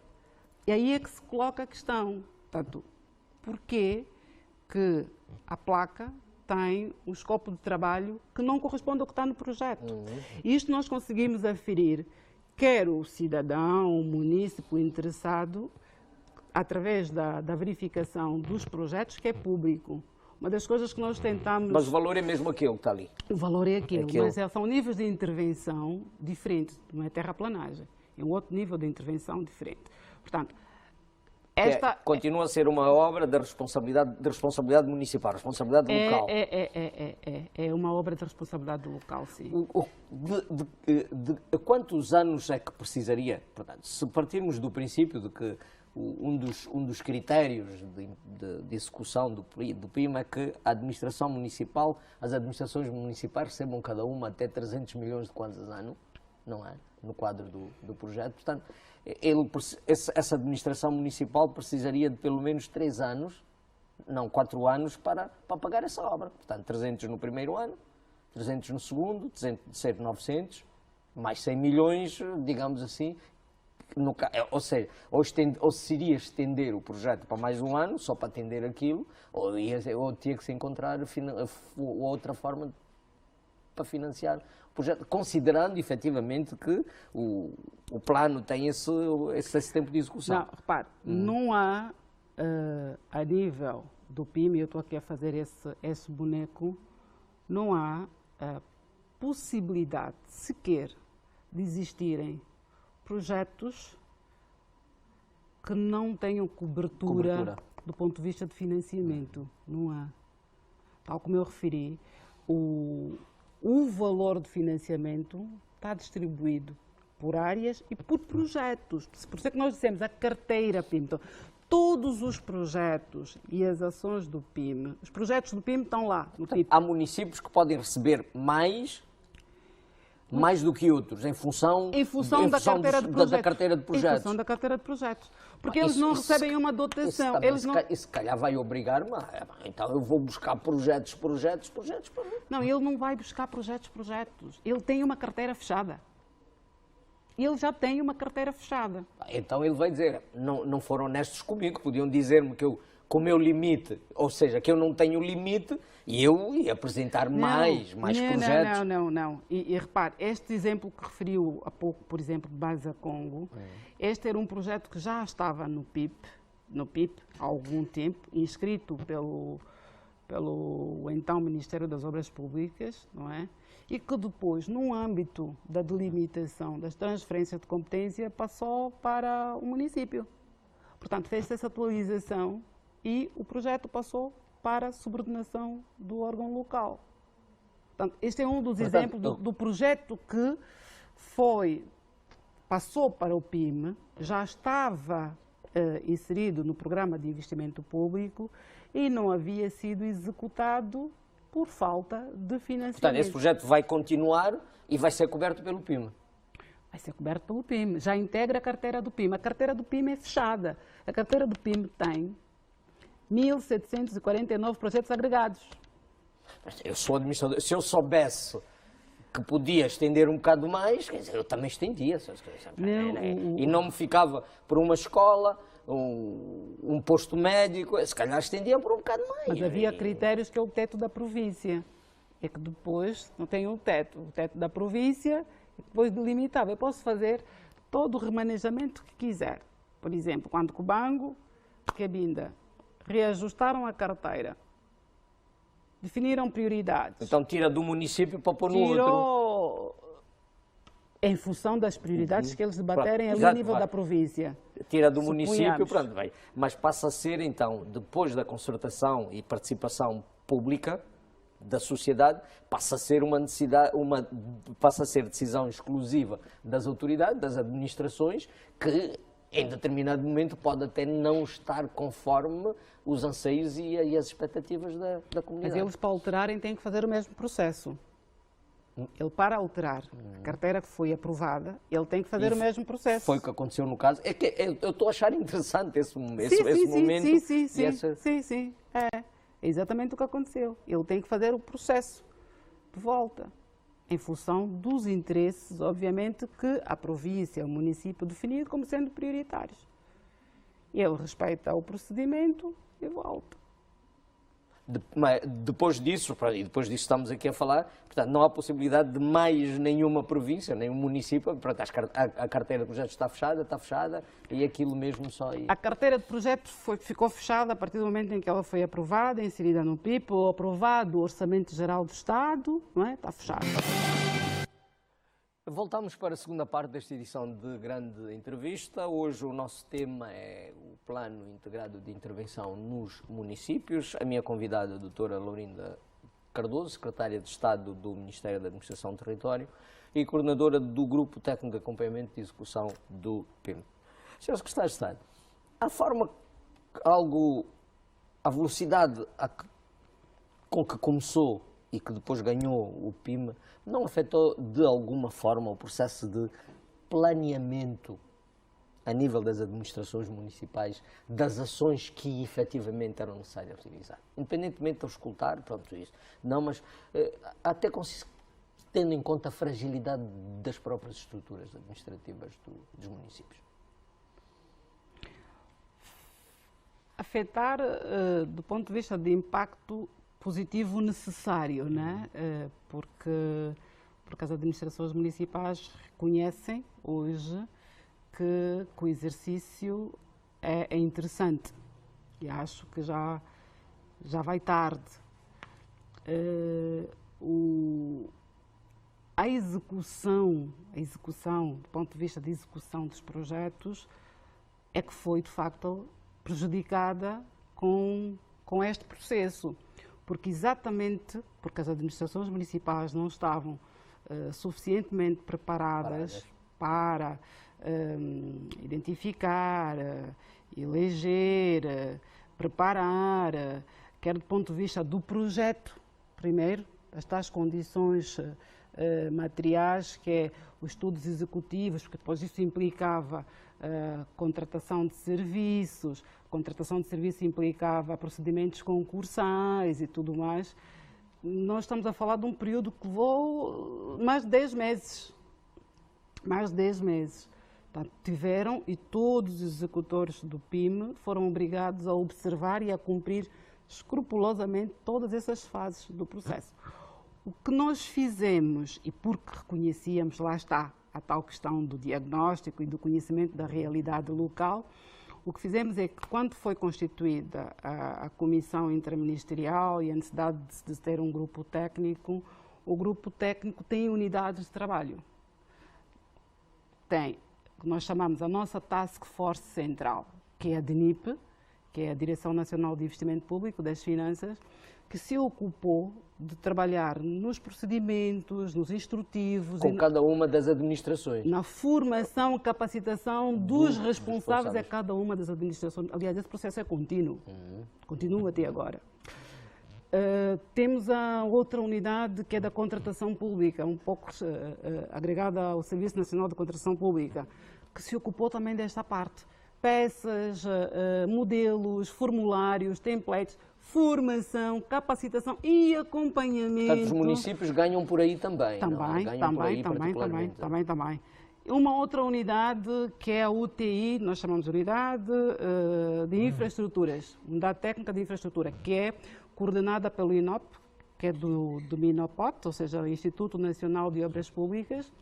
E aí é que se coloca a questão. Portanto, porquê que a placa tem um escopo de trabalho que não corresponde ao que está no projeto? E isto nós conseguimos aferir, quer o cidadão, o munícipe interessado, através da verificação dos projetos, que é público. Uma das coisas que nós tentamos... Mas o valor é mesmo aquele que está ali? O valor é aquele, mas são níveis de intervenção diferentes, não é terraplanagem. É um outro nível de intervenção diferente. Portanto, continua a ser uma obra de responsabilidade municipal, responsabilidade local. É uma obra de responsabilidade local, sim. De quantos anos é que precisaria? Portanto, se partirmos do princípio de que um dos critérios de execução do PIM é que as administrações municipais recebam cada uma até 300 milhões de kwanzas ano, não é? No quadro do projeto. Portanto, essa administração municipal precisaria de pelo menos 3 anos, não 4 anos, para pagar essa obra. Portanto, 300 no primeiro ano, 300 no segundo, 900, mais 100 milhões, digamos assim. Ou seja, ou se iria estender o projeto para mais um ano, só para atender aquilo, ou tinha que se encontrar outra forma para financiar projeto, considerando efetivamente que o plano tem esse tempo de execução. Não, repare, não há, a nível do PIM, eu estou aqui a fazer esse boneco, não há possibilidade sequer de existirem projetos que não tenham cobertura do ponto de vista de financiamento. Não há. Tal como eu referi, o valor de financiamento está distribuído por áreas e por projetos. Por isso é que nós dissemos a carteira PIM. Então, todos os projetos e as ações do PIM, os projetos do PIM estão lá no PIB. Há municípios que podem receber mais do que outros, em função da carteira de projetos. Da carteira de projetos. Em função da carteira de projetos. Porque eles não recebem uma dotação. Isso se calhar vai obrigar-me, então eu vou buscar projetos. Não, ele não vai buscar projetos. Ele tem uma carteira fechada. Ele já tem uma carteira fechada. Então ele vai dizer, não foram honestos comigo, podiam dizer-me que com o meu limite, ou seja, que eu não tenho limite, e eu ia apresentar mais projetos. Não. E repare, este exemplo que referiu há pouco, por exemplo, de Basa Congo, este era um projeto que já estava no PIP há algum tempo, inscrito pelo então Ministério das Obras Públicas, não é? E que depois, no âmbito da delimitação das transferências de competência, passou para o município. Portanto, fez-se essa atualização e o projeto passou para a subordinação do órgão local. Portanto, este é um dos exemplos do projeto que passou para o PIM, já estava inserido no programa de investimento público e não havia sido executado por falta de financiamento. Portanto, esse projeto vai continuar e vai ser coberto pelo PIM. Vai ser coberto pelo PIM, já integra a carteira do PIM. A carteira do PIM é fechada. A carteira do PIM tem 1.749 projetos agregados. Eu sou administrador. Se eu soubesse que podia estender um bocado mais, quer dizer, eu também estendia. E não me ficava por uma escola, um posto médico, se calhar estendia por um bocado mais. Mas havia critérios que é o teto da província. É que depois não tem o teto da província, e depois delimitava. Eu posso fazer todo o remanejamento que quiser. Por exemplo, quando Cubango, Cabinda reajustaram a carteira, definiram prioridades. Então tira do município para pôr no outro. Em função das prioridades que eles debaterem ali a nível da província. Tira do município, pronto, vai. Mas passa a ser, então, depois da concertação e participação pública da sociedade, passa a ser passa a ser decisão exclusiva das autoridades, das administrações, que em determinado momento pode até não estar conforme os anseios e as expectativas da comunidade. Mas eles, para alterarem, têm que fazer o mesmo processo. Ele, para alterar a carteira que foi aprovada, ele tem que fazer o mesmo processo. Foi o que aconteceu no caso. É que eu estou a achar interessante esse momento. Sim. É exatamente o que aconteceu. Ele tem que fazer o processo de volta, em função dos interesses, obviamente, que a província, o município definido como sendo prioritários. Ele respeita o procedimento e volta. Depois disso estamos aqui a falar, portanto, não há possibilidade de mais nenhuma província, nenhum município, portanto, a carteira de projetos está fechada e aquilo mesmo só... A carteira de projetos ficou fechada a partir do momento em que ela foi aprovada, inserida no PIP, ou aprovado o Orçamento Geral do Estado, não é? Está fechada. Voltamos para a segunda parte desta edição de Grande Entrevista. Hoje o nosso tema é o Plano Integrado de Intervenção nos Municípios. A minha convidada, a doutora Laurinda Cardoso, secretária de Estado do Ministério da Administração do Território e coordenadora do Grupo Técnico de Acompanhamento e Execução do PIM. Senhor Secretário de Estado, a velocidade com que começou e que depois ganhou o PIM, não afetou de alguma forma o processo de planeamento a nível das administrações municipais, das ações que efetivamente eram necessárias realizar? Independentemente de eu escutar, pronto, isso. Não, mas até tendo em conta a fragilidade das próprias estruturas administrativas dos municípios. Afetar do ponto de vista de impacto positivo necessário, né? Porque porque as administrações municipais reconhecem hoje que o exercício é interessante e acho que já vai tarde. A execução, do ponto de vista de execução dos projetos, é que foi, de facto, prejudicada com este processo, porque as administrações municipais não estavam suficientemente preparadas para identificar, eleger, preparar, quer do ponto de vista do projeto, primeiro, as tais condições materiais, que é os estudos executivos, porque depois isso implicava contratação de serviços, implicava procedimentos concursais e tudo mais. Nós estamos a falar de um período que levou mais de 10 meses. Portanto, tiveram, e todos os executores do PIM foram obrigados a observar e a cumprir escrupulosamente todas essas fases do processo. O que nós fizemos, e porque reconhecíamos, lá está, a tal questão do diagnóstico e do conhecimento da realidade local, o que fizemos é que, quando foi constituída a comissão interministerial e a necessidade de ter um grupo técnico, o grupo técnico tem unidades de trabalho. Tem, que nós chamamos a nossa Task Force Central, que é a DNIP, que é a Direção Nacional de Investimento Público das Finanças, que se ocupou de trabalhar nos procedimentos, nos instrutivos... Com cada uma das administrações. Na formação, capacitação dos responsáveis a cada uma das administrações. Aliás, esse processo é contínuo. Continua até agora. Temos a outra unidade, que é da contratação pública, um pouco agregada ao Serviço Nacional de Contratação Pública, que se ocupou também desta parte. Peças, modelos, formulários, templates, formação, capacitação e acompanhamento. Portanto, os municípios ganham por aí também. Também. Uma outra unidade, que é a UTI, nós chamamos de Unidade de Infraestruturas, Unidade Técnica de Infraestrutura, que é coordenada pelo INOP, que é do MINOPOT, ou seja, o Instituto Nacional de Obras Públicas,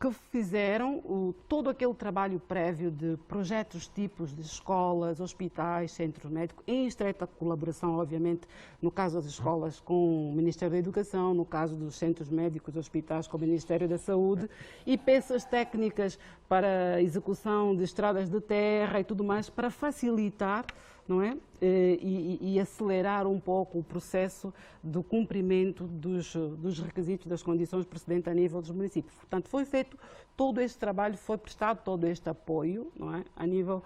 que fizeram todo aquele trabalho prévio de projetos tipos de escolas, hospitais, centros médicos, em estreita colaboração, obviamente, no caso das escolas com o Ministério da Educação, no caso dos centros médicos, hospitais com o Ministério da Saúde, e peças técnicas para execução de estradas de terra e tudo mais, para facilitar, não é? E acelerar um pouco o processo do cumprimento dos requisitos, das condições precedentes a nível dos municípios. Portanto, foi feito todo este trabalho, foi prestado todo este apoio, não é? a nível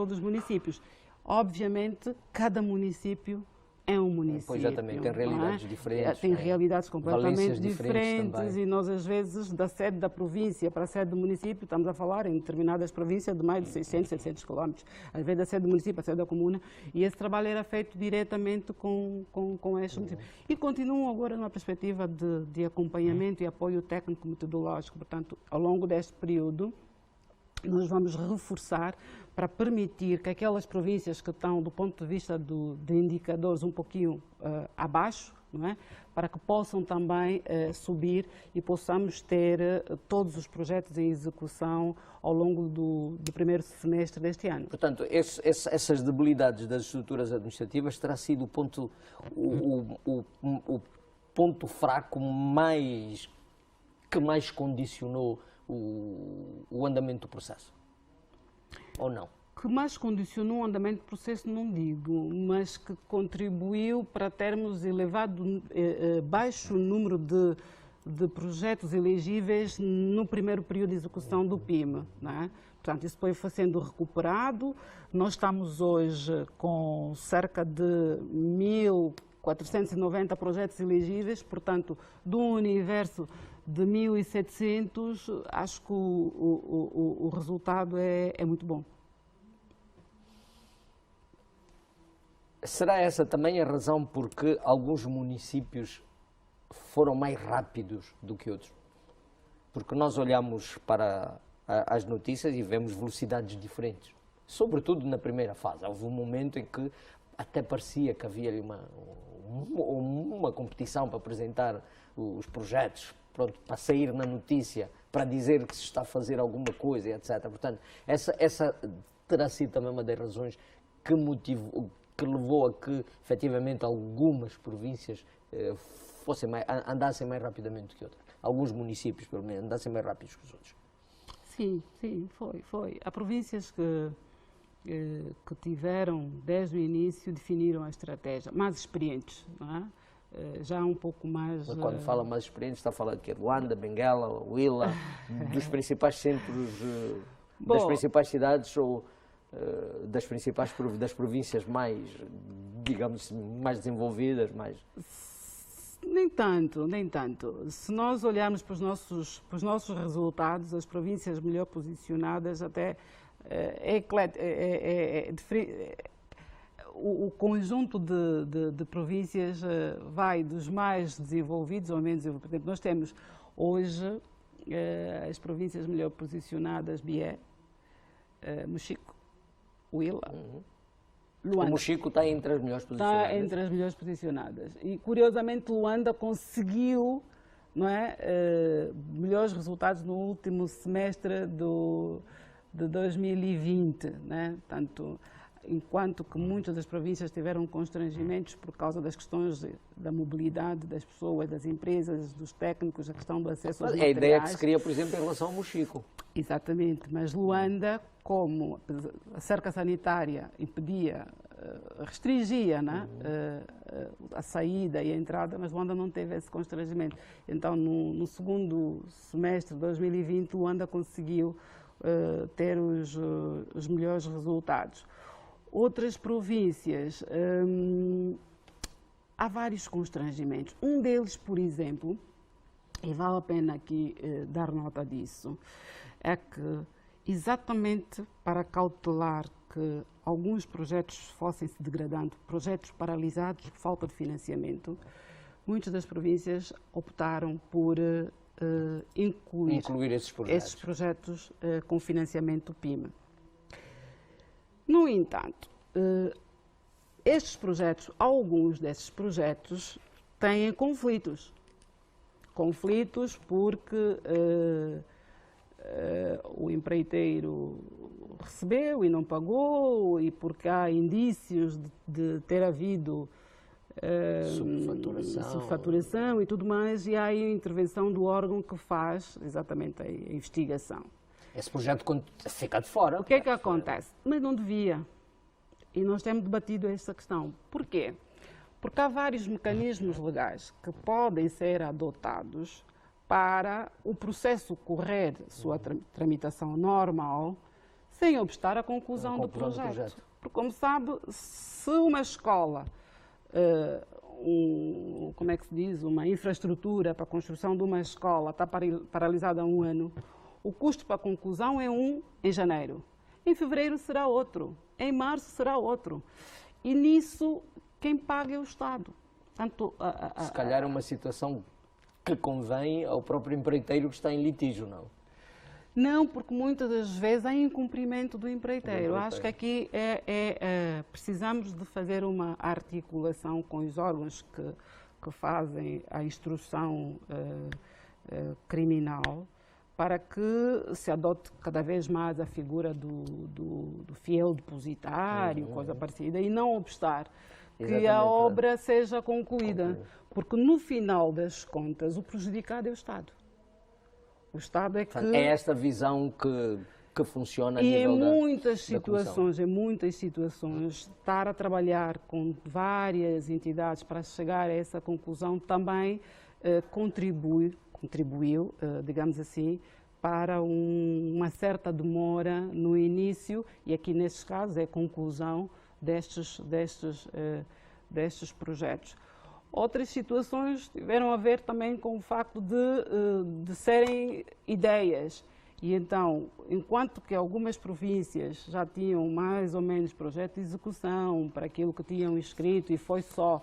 dos municípios. Obviamente, cada município é um município. Pois exatamente, tem realidades diferentes. Tem realidades completamente diferentes e nós, às vezes, da sede da província para a sede do município, estamos a falar em determinadas províncias de mais de 600, 700 quilómetros, às vezes da sede do município para a sede da comuna, e esse trabalho era feito diretamente com estes municípios. E continuam agora numa perspectiva de acompanhamento e apoio técnico-metodológico. Portanto, ao longo deste período, nós vamos reforçar para permitir que aquelas províncias que estão, do ponto de vista de indicadores, um pouquinho abaixo, não é? Para que possam também subir e possamos ter todos os projetos em execução ao longo do primeiro semestre deste ano. Portanto, essas debilidades das estruturas administrativas terá sido o ponto fraco que mais condicionou o andamento do processo? Ou não? Que mais condicionou o andamento do processo, não digo, mas que contribuiu para termos elevado baixo número de projetos elegíveis no primeiro período de execução do PIM. Não é? Portanto, isso foi sendo recuperado. Nós estamos hoje com cerca de 1.490 projetos elegíveis, portanto, do universo de 1.700, acho que o resultado é muito bom. Será essa também a razão porque alguns municípios foram mais rápidos do que outros? Porque nós olhamos para as notícias e vemos velocidades diferentes, sobretudo na primeira fase. Houve um momento em que até parecia que havia ali uma competição para apresentar os projetos pronto, para sair na notícia, para dizer que se está a fazer alguma coisa, etc. Portanto, essa terá sido também uma das razões que levou a que, efetivamente, algumas províncias andassem mais rapidamente do que outras. Alguns municípios, pelo menos, andassem mais rápidos que os outros. Sim, foi. Há províncias que tiveram, desde o início, definiram a estratégia, mais experientes, não é? Já um pouco mais... Mas quando fala mais experientes, está a falar de quê? Luanda, Benguela, Huila, dos principais centros, das principais cidades ou das províncias mais, digamos, mais desenvolvidas, mais... Nem tanto. Se nós olharmos para os nossos resultados, as províncias melhor posicionadas até o conjunto de províncias vai dos mais desenvolvidos ao menos desenvolvidos. Por exemplo, nós temos hoje as províncias melhor posicionadas: Bié, Mochico, Huila, Luanda. O Mochico está entre as melhores posicionadas. Está entre as melhores posicionadas. E, curiosamente, Luanda conseguiu, não é, melhores resultados no último semestre de 2020, né? Tanto, enquanto que muitas das províncias tiveram constrangimentos por causa das questões da mobilidade das pessoas, das empresas, dos técnicos, a questão do acesso aos materiais. A ideia que se cria, por exemplo, em relação ao Mochico. Exatamente, mas Luanda, como a cerca sanitária impedia, restringia, né, a saída e a entrada, mas Luanda não teve esse constrangimento. Então, no segundo semestre de 2020, Luanda conseguiu ter os melhores resultados. Outras províncias, há vários constrangimentos. Um deles, por exemplo, e vale a pena aqui dar nota disso, é que exatamente para cautelar que alguns projetos fossem se degradando, projetos paralisados por falta de financiamento, muitas das províncias optaram por incluir esses projetos com financiamento PIME. No entanto, alguns desses projetos têm conflitos. Conflitos porque o empreiteiro recebeu e não pagou, e porque há indícios de ter havido subfaturação e tudo mais, e há aí a intervenção do órgão que faz exatamente a investigação. Esse projeto fica de fora. O que é que acontece? Mas não devia. E nós temos debatido essa questão. Porquê? Porque há vários mecanismos legais que podem ser adotados para o processo correr sua tramitação normal, sem obstar à conclusão do projeto. Porque, como sabe, se uma escola, como é que se diz, uma infraestrutura para a construção de uma escola está paralisada há um ano, o custo para a conclusão é em janeiro. Em fevereiro será outro. Em março será outro. E nisso, quem paga é o Estado. Portanto, se calhar é uma situação que convém ao próprio empreiteiro que está em litígio, não? Não, porque muitas das vezes há incumprimento do empreiteiro. Acho que aqui precisamos de fazer uma articulação com os órgãos que fazem a instrução criminal, para que se adote cada vez mais a figura do fiel depositário, coisa parecida, e não obstar que a obra seja concluída, porque no final das contas o prejudicado é o Estado. O Estado é que... É esta visão que funciona a nível da em muitas situações, estar a trabalhar com várias entidades para chegar a essa conclusão também contribuiu, digamos assim, para uma certa demora no início, e aqui nestes casos é a conclusão destes projetos. Outras situações tiveram a ver também com o facto de serem ideias. E então, enquanto que algumas províncias já tinham mais ou menos projeto de execução para aquilo que tinham escrito e foi só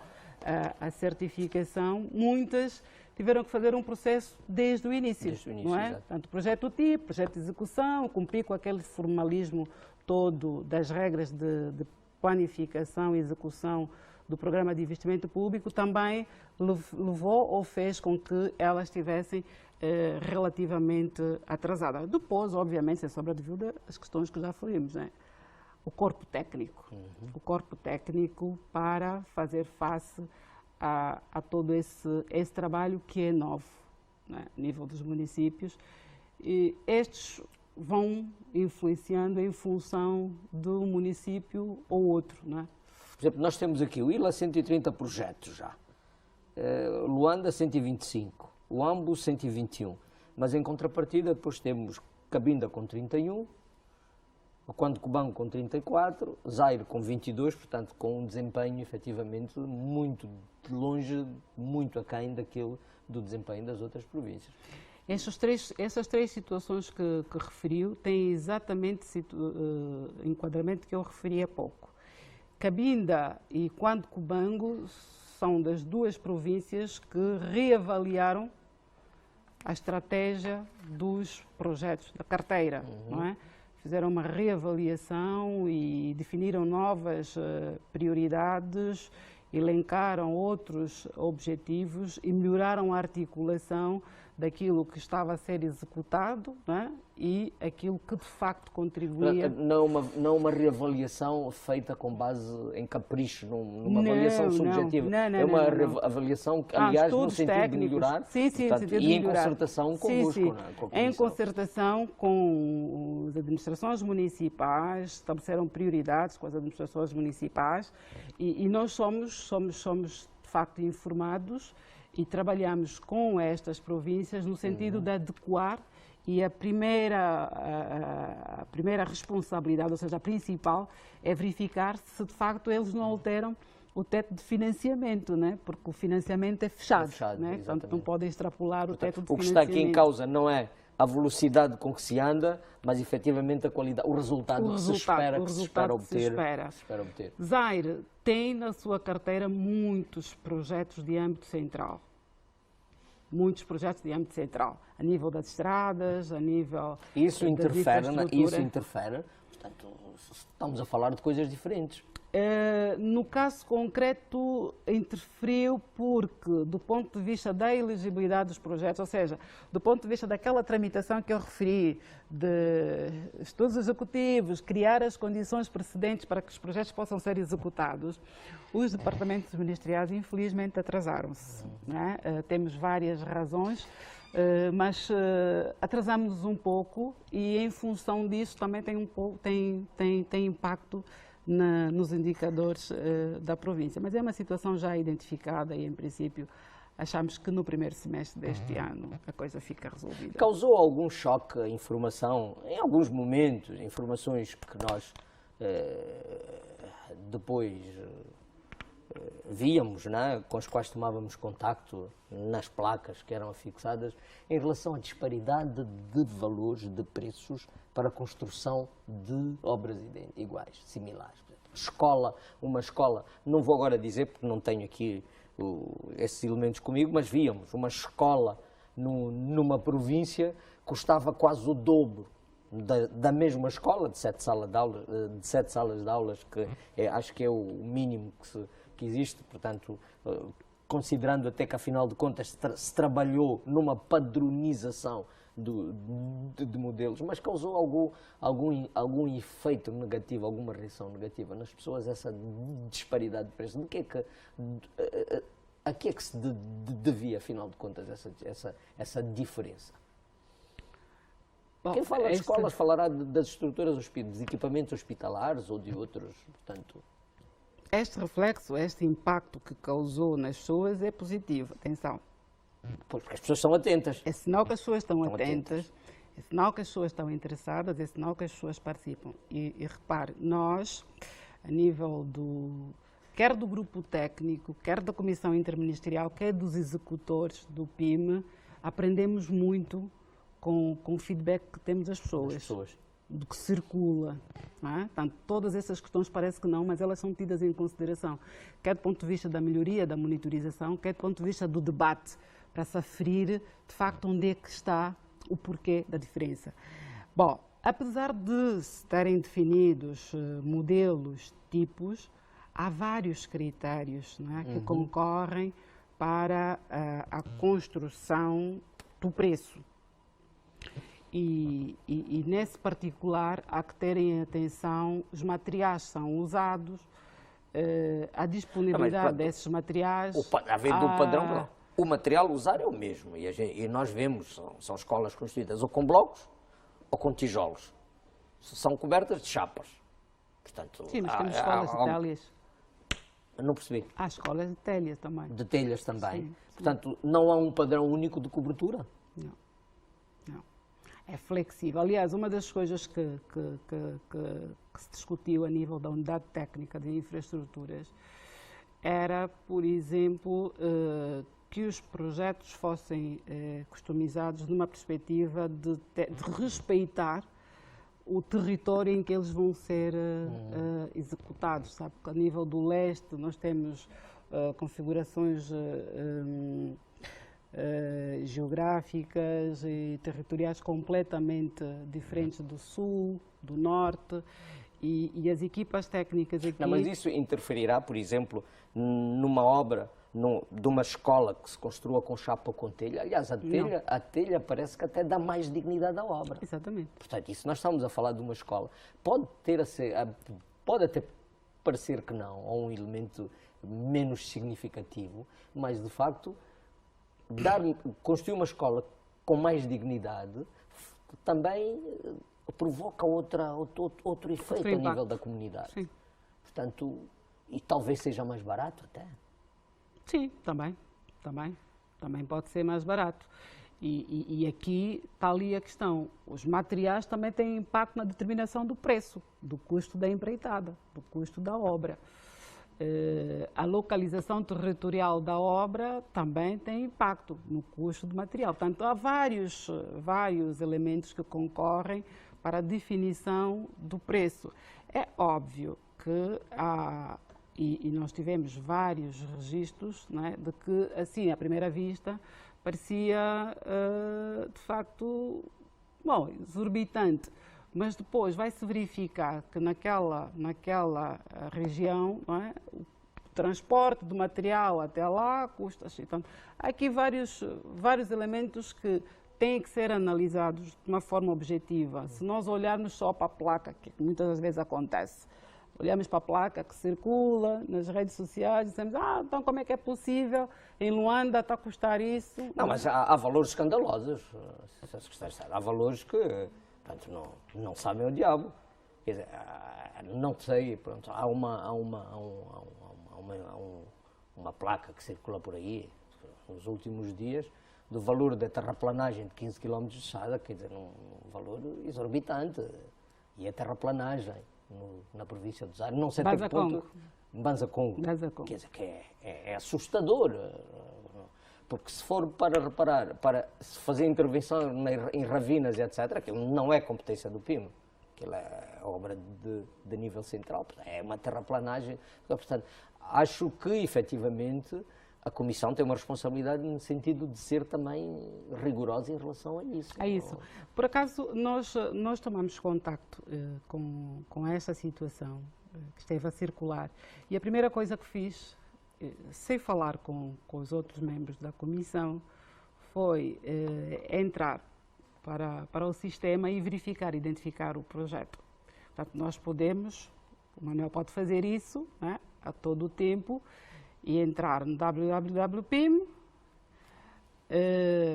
a certificação, muitas tiveram que fazer um processo desde o início, não é? Portanto, projeto tipo, projeto de execução, cumprir com aquele formalismo todo das regras de planificação e execução do Programa de Investimento Público também levou ou fez com que elas estivessem relativamente atrasadas. Depois, obviamente, sem sombra de dúvida, as questões que já referimos, né? O corpo técnico. O corpo técnico para fazer face a todo esse trabalho que é novo, né? A nível dos municípios. E estes vão influenciando em função do município ou outro, não é? Por exemplo, nós temos aqui o ILA 130 projetos já, Luanda 125, o AMBO 121, mas em contrapartida depois temos Cabinda com 31, o Quando Cubango com 34, Zaire com 22, portanto com um desempenho efetivamente muito de longe, muito aquém daquele do desempenho das outras províncias. Essas três situações que referiu têm exatamente enquadramento que eu referi há pouco. Cabinda e Quando Cubango são das duas províncias que reavaliaram a estratégia dos projetos da carteira, não é? Fizeram uma reavaliação e definiram novas prioridades, elencaram outros objetivos e melhoraram a articulação daquilo que estava a ser executado, né? E aquilo que de facto contribuía. Não uma reavaliação feita com base em capricho, numa avaliação subjetiva. É uma avaliação que, aliás, no sentido técnicos, de melhorar, sim, portanto, e em concertação convosco. Sim. Em concertação com as administrações municipais, estabeleceram prioridades com as administrações municipais e nós somos de facto informados e trabalhamos com estas províncias no sentido de adequar e a primeira responsabilidade, ou seja, a principal, é verificar se de facto eles não alteram o teto de financiamento, né? Porque o financiamento é fechado, né? Portanto, não podem extrapolar o teto de financiamento. O que está aqui em causa não é a velocidade com que se anda, mas efetivamente a qualidade, o resultado que se espera obter. Zaire tem na sua carteira muitos projetos de âmbito central. Muitos projetos de âmbito central, a nível das estradas, a nível isso interfere, portanto, estamos a falar de coisas diferentes. No caso concreto, interferiu porque, do ponto de vista da elegibilidade dos projetos, ou seja, do ponto de vista daquela tramitação que eu referi, de estudos executivos, criar as condições precedentes para que os projetos possam ser executados, os departamentos ministeriais, infelizmente, atrasaram-se. Né? Temos várias razões, mas atrasamos-nos um pouco e, em função disso, também tem impacto nos indicadores da província. Mas é uma situação já identificada e, em princípio, achamos que no primeiro semestre deste ano a coisa fica resolvida. Causou algum choque a informação, em alguns momentos, informações que nós depois víamos, né, com as quais tomávamos contacto nas placas que eram afixadas, em relação à disparidade de valores, de preços para a construção de obras iguais, similares. Uma escola, não vou agora dizer porque não tenho aqui esses elementos comigo, mas víamos uma escola numa província custava quase o dobro da mesma escola, de 7 salas de aulas, que acho que é o mínimo que existe, portanto, considerando até que, afinal de contas, se trabalhou numa padronização de modelos, mas causou algum efeito negativo, alguma reação negativa nas pessoas, essa disparidade de preços. A que é que se devia, afinal de contas, essa diferença? Bom, quem fala de escolas falará das estruturas, dos equipamentos hospitalares ou de outros, portanto... Este reflexo, este impacto que causou nas pessoas é positivo, atenção. Porque as pessoas estão atentas. É sinal que as pessoas estão atentas, é sinal que as pessoas estão interessadas, é sinal que as pessoas participam. E repare, nós, a nível quer do grupo técnico, quer da comissão interministerial, quer dos executores do PIME, aprendemos muito com o feedback que temos das pessoas. Do que circula. Não é? Portanto, todas essas questões parece que não, mas elas são tidas em consideração, quer do ponto de vista da melhoria, da monitorização, quer do ponto de vista do debate, para se aferir, de facto, onde é que está o porquê da diferença. Bom, apesar de se terem definidos modelos, tipos, há vários critérios, não é, que concorrem para a construção do preço. E nesse particular há que terem atenção os materiais que são usados, a disponibilidade desses materiais. Havendo um padrão, o material a usar é o mesmo e nós vemos, são escolas construídas ou com blocos ou com tijolos. São cobertas de chapas. Portanto, sim, mas temos escolas de telhas. Não percebi. Há escolas de telhas também. De telhas também. Sim. Portanto, não há um padrão único de cobertura? Não. É flexível. Aliás, uma das coisas que se discutiu a nível da unidade técnica de infraestruturas era, por exemplo, que os projetos fossem customizados numa perspectiva de respeitar o território em que eles vão ser executados, sabe? Porque a nível do leste nós temos configurações geográficas e territoriais completamente diferentes do sul, do norte, e as equipas técnicas aqui... Não, mas isso interferirá, por exemplo, numa obra de uma escola que se construa com chapa ou com telha? Aliás, a telha parece que até dá mais dignidade à obra. Exatamente. Portanto, isso nós estamos a falar de uma escola. Pode até parecer que não, ou um elemento menos significativo, mas, de facto, construir uma escola com mais dignidade também provoca outro efeito a nível da comunidade. Sim. Portanto, e talvez seja mais barato até. Sim, também pode ser mais barato. E aqui está ali a questão, os materiais também têm impacto na determinação do preço, do custo da empreitada, do custo da obra. A localização territorial da obra também tem impacto no custo do material. Portanto, há vários elementos que concorrem para a definição do preço. É óbvio que há, e nós tivemos vários registros, não é, de que, assim, à primeira vista, parecia, de facto, bom, exorbitante. Mas depois vai-se verificar que naquela região, não é, o transporte do material até lá custa. Então, há aqui vários elementos que têm que ser analisados de uma forma objetiva. Se nós olharmos só para a placa, que muitas das vezes acontece, olhamos para a placa que circula nas redes sociais e dizemos, então como é que é possível? Em Luanda está a custar isso. Não, mas há valores escandalosos. Há valores que... Portanto, não sabem o diabo. Quer dizer, não sei, pronto, há uma placa que circula por aí, nos últimos dias, do valor da terraplanagem de 15 km de estrada, quer dizer, um valor exorbitante. E a terraplanagem na província do Zaire, não sei até que ponto... Banza Congo. Quer dizer, que é assustador. Porque se for para reparar, para se fazer intervenção em ravinas, etc., aquilo não é competência do PIM, aquilo é obra de nível central, é uma terraplanagem. Portanto, acho que, efetivamente, a Comissão tem uma responsabilidade no sentido de ser também rigorosa em relação a isso. É isso. Por acaso, nós tomamos contacto com essa situação que esteve a circular, e a primeira coisa que fiz, sem falar com os outros membros da comissão, foi entrar para o sistema e verificar, identificar o projeto. Portanto, nós podemos, o Manuel pode fazer isso, né, a todo o tempo, e entrar no www.pim,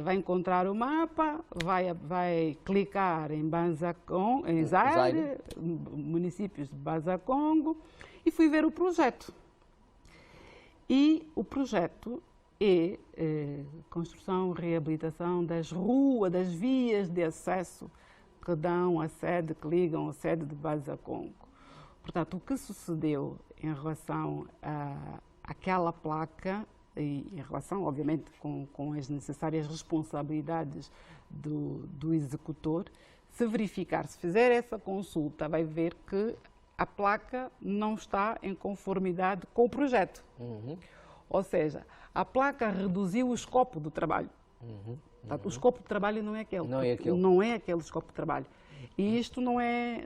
vai encontrar o mapa, vai clicar em Banza-Congo, em Zaire, municípios de Banza-Congo, e fui ver o projeto. E o projeto é construção e reabilitação das ruas, das vias de acesso que dão a sede, que ligam a sede de Banza-Congo. Portanto, o que sucedeu em relação àquela placa, e em relação, obviamente, com as necessárias responsabilidades do executor, se verificar, se fizer essa consulta, vai ver que a placa não está em conformidade com o projeto. Ou seja, a placa reduziu o escopo do trabalho. Portanto, o escopo de trabalho não é aquele. Não é aquele escopo de trabalho. E isto não é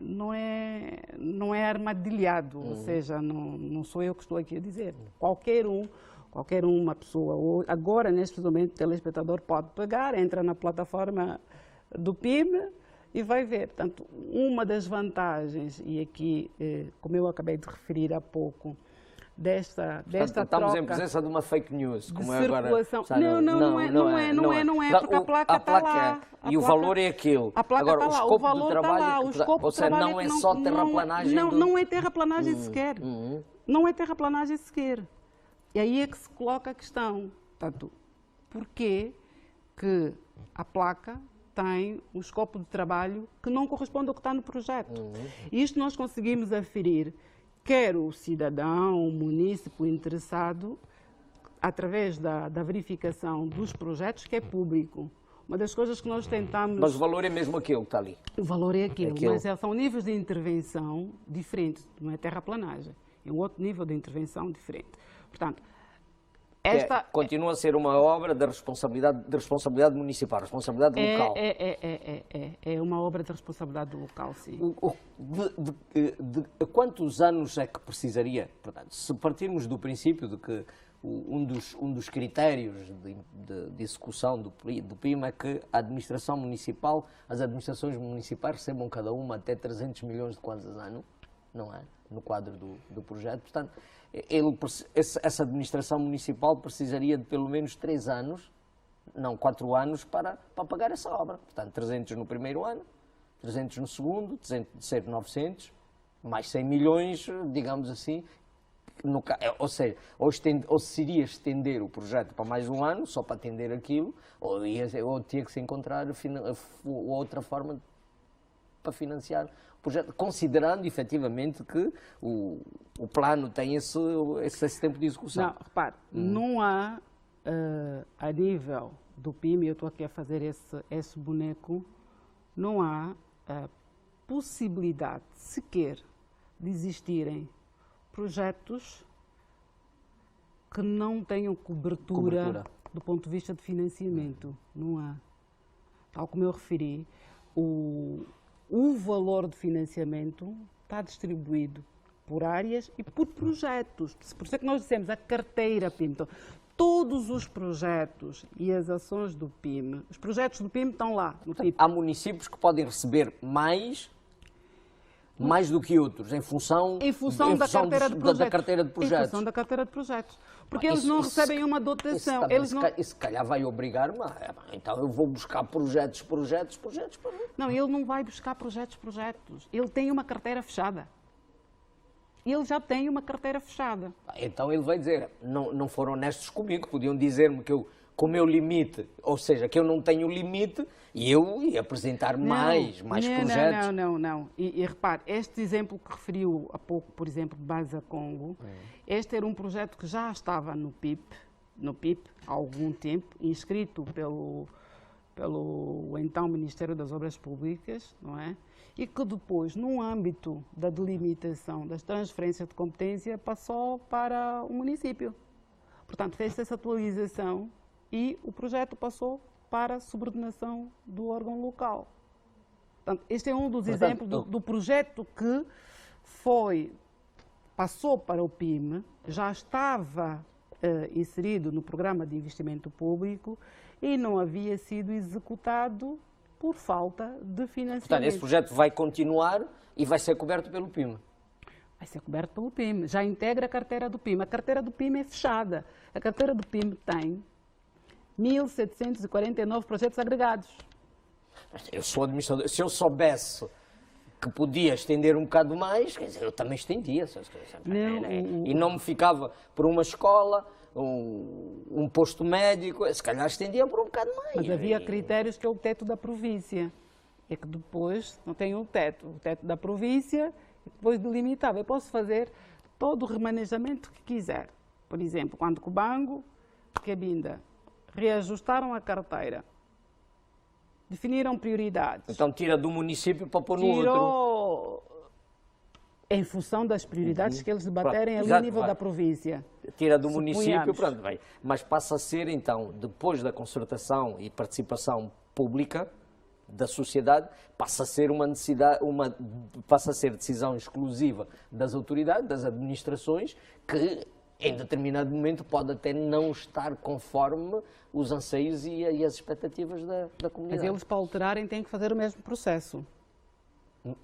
armadilhado, ou seja, não sou eu que estou aqui a dizer. Qualquer uma pessoa, ou agora neste momento o telespectador pode pegar, entra na plataforma do PIME e vai ver. Portanto, uma das vantagens, e aqui, como eu acabei de referir há pouco, desta estamos troca em presença de uma fake news, como é agora. Não é, porque a placa está lá. E o valor é aquele. A placa agora, está lá, o valor está lá, o escopo ou de seja, trabalho não é só terraplanagem. Não é terraplanagem sequer. Não é terraplanagem sequer. E aí é que se coloca a questão. Portanto, porquê que a placa tem um escopo de trabalho que não corresponde ao que está no projeto? E isto nós conseguimos aferir, quer o cidadão, o munícipe interessado, através da verificação dos projetos, que é público. Uma das coisas que nós tentamos... Mas o valor é mesmo aquele que está ali? O valor é aquele, mas são níveis de intervenção diferentes, não é terraplanagem. É um outro nível de intervenção diferente. Portanto, continua a ser uma obra de responsabilidade municipal, responsabilidade local. É uma obra de responsabilidade local, sim. De quantos anos é que precisaria? Portanto, se partirmos do princípio de que um dos critérios de execução do PIME é que a administração municipal, as administrações municipais recebam cada uma até 300 milhões de kwanzas ano, não é? No quadro do projeto. Portanto, essa administração municipal precisaria de pelo menos 3 anos, não 4 anos, para pagar essa obra. Portanto, 300 no primeiro ano, 300 no segundo, 900, mais 100 milhões, digamos assim. Ou seja, ou seria estender o projeto para mais um ano, só para atender aquilo, ou tinha que se encontrar outra forma para financiar o projeto, considerando efetivamente que o plano tem esse tempo de execução. Não, repare, não há, a nível do PIME, eu estou aqui a fazer esse boneco, não há possibilidade sequer de existirem projetos que não tenham cobertura do ponto de vista de financiamento. Não há. Tal como eu referi, o valor de financiamento está distribuído por áreas e por projetos. Por isso é que nós dissemos a carteira PIME. Então, todos os projetos e as ações do PIME, os projetos do PIME estão lá no PIB. Há municípios que podem receber mais do que outros, em função da carteira de projetos. Da carteira de projetos. Em função da carteira de projetos. Porque eles não recebem uma dotação. Isso se calhar vai obrigar-me então eu vou buscar projetos. Não, ele não vai buscar projetos. Ele tem uma carteira fechada. Ele já tem uma carteira fechada. Então ele vai dizer, não foram honestos comigo, podiam dizer-me que com o meu limite, ou seja, que eu não tenho limite, e eu ia apresentar mais projetos. Não. E repare, este exemplo que referiu há pouco, por exemplo, de Banza Congo, este era um projeto que já estava no PIP há algum tempo, inscrito pelo então Ministério das Obras Públicas, não é? E que depois, no âmbito da delimitação das transferências de competência, passou para o município. Portanto, fez-se essa atualização e o projeto passou para a subordinação do órgão local. Portanto, este é um dos exemplos do projeto que passou para o PIME, já estava inserido no programa de investimento público e não havia sido executado por falta de financiamento. Portanto, esse projeto vai continuar e vai ser coberto pelo PIME. Vai ser coberto pelo PIME, já integra a carteira do PIME. A carteira do PIME é fechada. A carteira do PIME tem 1.749 projetos agregados. Eu sou administrador. Se eu soubesse que podia estender um bocado mais, quer dizer, eu também estendia. E não me ficava por uma escola, um posto médico, se calhar estendia por um bocado mais. Mas havia critérios que é o teto da província. É que depois não tem o teto da província, e depois delimitava. Eu posso fazer todo o remanejamento que quiser. Por exemplo, quando Cubango, Cabinda reajustaram a carteira, definiram prioridades. Então tira do município para pôr no outro. Em função das prioridades que eles debaterem ali a nível da província. Tira do município, pronto, vai. Mas passa a ser, então, depois da concertação e participação pública, da sociedade, passa a ser uma necessidade, passa a ser decisão exclusiva das autoridades, das administrações, que em determinado momento pode até não estar conforme os anseios e as expectativas da comunidade. Mas eles, para alterarem, têm que fazer o mesmo processo.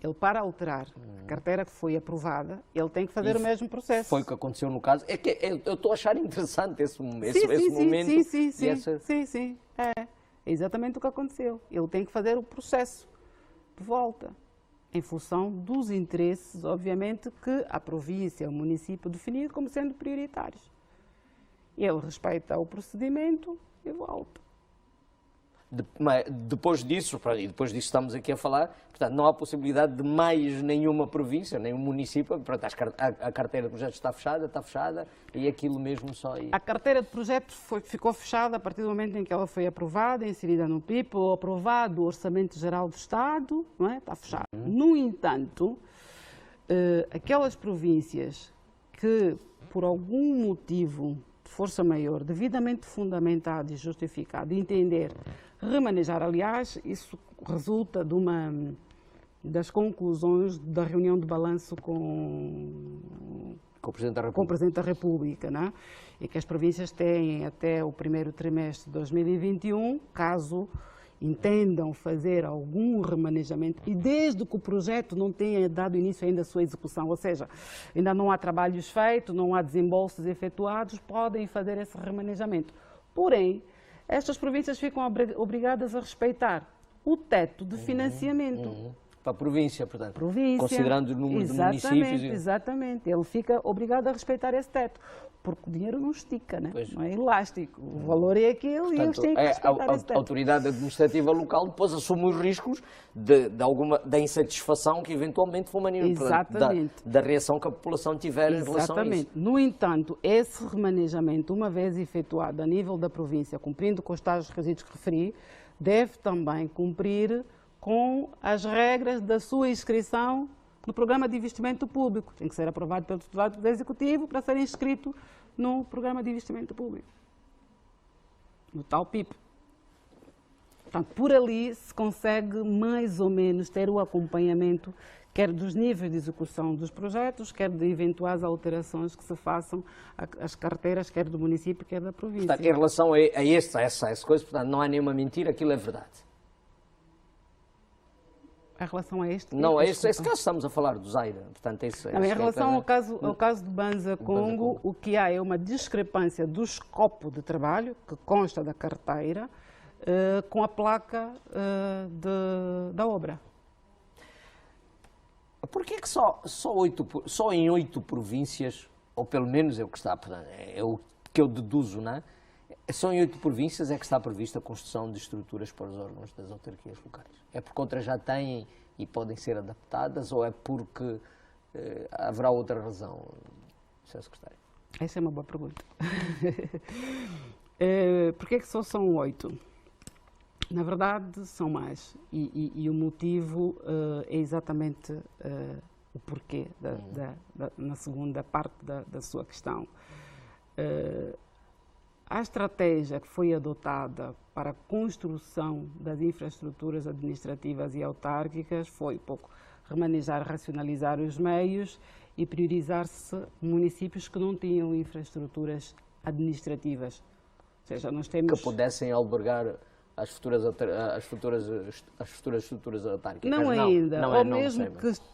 Ele, para alterar a carteira que foi aprovada, ele tem que fazer o mesmo processo. Foi o que aconteceu no caso. É que eu estou a achar interessante esse momento. Sim. É exatamente o que aconteceu. Ele tem que fazer o processo de volta, em função dos interesses, obviamente, que a província, o município definiu como sendo prioritários. Ele respeita o procedimento e volta. Depois disso estamos aqui a falar, portanto, não há possibilidade de mais nenhuma província, nenhum município, portanto, a carteira de projetos está fechada e aquilo mesmo só aí. A carteira de projetos ficou fechada a partir do momento em que ela foi aprovada, inserida no PIP, ou aprovado o Orçamento Geral do Estado, não é? Está fechado. No entanto, aquelas províncias que, por algum motivo de força maior, devidamente fundamentado e justificado, entender remanejar, aliás, isso resulta das conclusões da reunião de balanço com o Presidente da República, né? E que as províncias têm até o primeiro trimestre de 2021, caso entendam fazer algum remanejamento, e desde que o projeto não tenha dado início ainda à sua execução, ou seja, ainda não há trabalhos feitos, não há desembolsos efetuados, podem fazer esse remanejamento. Porém, estas províncias ficam obrigadas a respeitar o teto de financiamento. Para a província, portanto, província, considerando o número de municípios. Exatamente, ele fica obrigado a respeitar esse teto, porque o dinheiro não estica, né? Não é elástico, o valor é aquele, portanto, e eles têm que respeitar esse teto. A autoridade administrativa local depois assume os riscos da insatisfação que eventualmente for da reação que a população tiver em relação a isso. No entanto, esse remanejamento, uma vez efetuado a nível da província, cumprindo com os tais requisitos que referi, deve também cumprir com as regras da sua inscrição no Programa de Investimento Público. Tem que ser aprovado pelo titular do Executivo para ser inscrito no Programa de Investimento Público, no tal PIP. Portanto, por ali se consegue mais ou menos ter o acompanhamento, quer dos níveis de execução dos projetos, quer de eventuais alterações que se façam às carteiras, quer do município, quer da província. Portanto, em relação a essa coisa, portanto, não há nenhuma mentira, aquilo é verdade. Em relação a este? Não, esse caso estamos a falar do Zaire. Portanto, em relação ao caso de Banza Congo, o que há é uma discrepância do escopo de trabalho, que consta da carteira, com a placa da obra. Porquê é que só em 8 províncias, ou pelo menos é o que está, é o que eu deduzo, não é? Só em 8 províncias é que está prevista a construção de estruturas para os órgãos das autarquias locais? É porque outras já têm e podem ser adaptadas, ou é porque haverá outra razão, Sr. Secretário? Essa é uma boa pergunta. Porquê é que só são 8? Na verdade, são mais. E o motivo é exatamente o porquê, na segunda parte da sua questão. A estratégia que foi adotada para a construção das infraestruturas administrativas e autárquicas foi um pouco remanejar, racionalizar os meios e priorizar-se municípios que não tinham infraestruturas administrativas. Ou seja, nós temos... Que pudessem albergar as futuras estruturas autárquicas. Não ainda, ou mesmo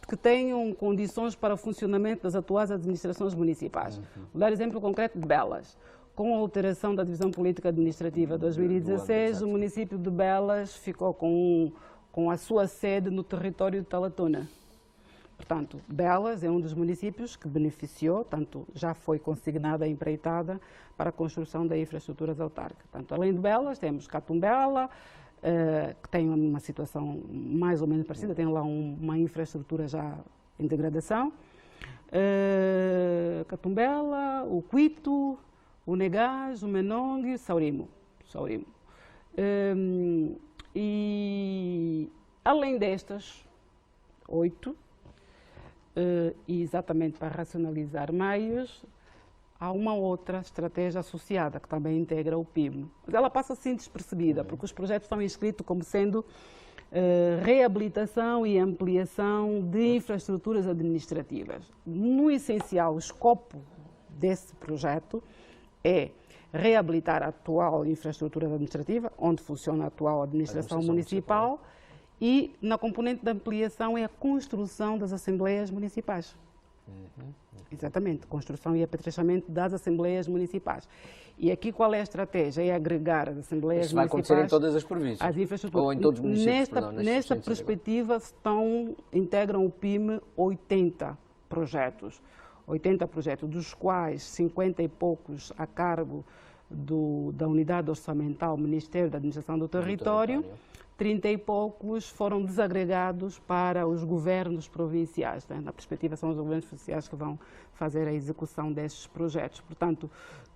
que tenham condições para o funcionamento das atuais administrações municipais. Vou dar exemplo concreto de Belas. Com a alteração da divisão política administrativa de 2016, o município de Belas ficou com a sua sede no território de Talatona. Portanto, Belas é um dos municípios que beneficiou, tanto já foi consignada a empreitada para a construção da infraestruturas autárquicas. Portanto, além de Belas, temos Catumbela, que tem uma situação mais ou menos parecida, tem lá uma infraestrutura já em degradação. Catumbela, o Cuito, o Negás, o Menong e o Saurimo. E além destas 8, e exatamente para racionalizar meios, há uma outra estratégia associada que também integra o PIB. Mas ela passa assim despercebida, porque os projetos estão inscritos como sendo reabilitação e ampliação de infraestruturas administrativas. No essencial, o escopo desse projeto é reabilitar a atual infraestrutura administrativa, onde funciona a atual administração municipal, e na componente da ampliação é a construção das assembleias municipais. Exatamente, construção e aperfeiçoamento das assembleias municipais. E aqui qual é a estratégia? É agregar as assembleias Isso vai municipais... acontecer em todas as províncias? As infraestruturas. Ou em todos os municípios, nesta perspectiva integram o PIM 80 projetos. 80 projetos, dos quais 50 e poucos a cargo da Unidade Orçamental Ministério da Administração do Território, 30 e poucos foram desagregados para os governos provinciais. Né? Na perspectiva, são os governos provinciais que vão fazer a execução destes projetos. Portanto,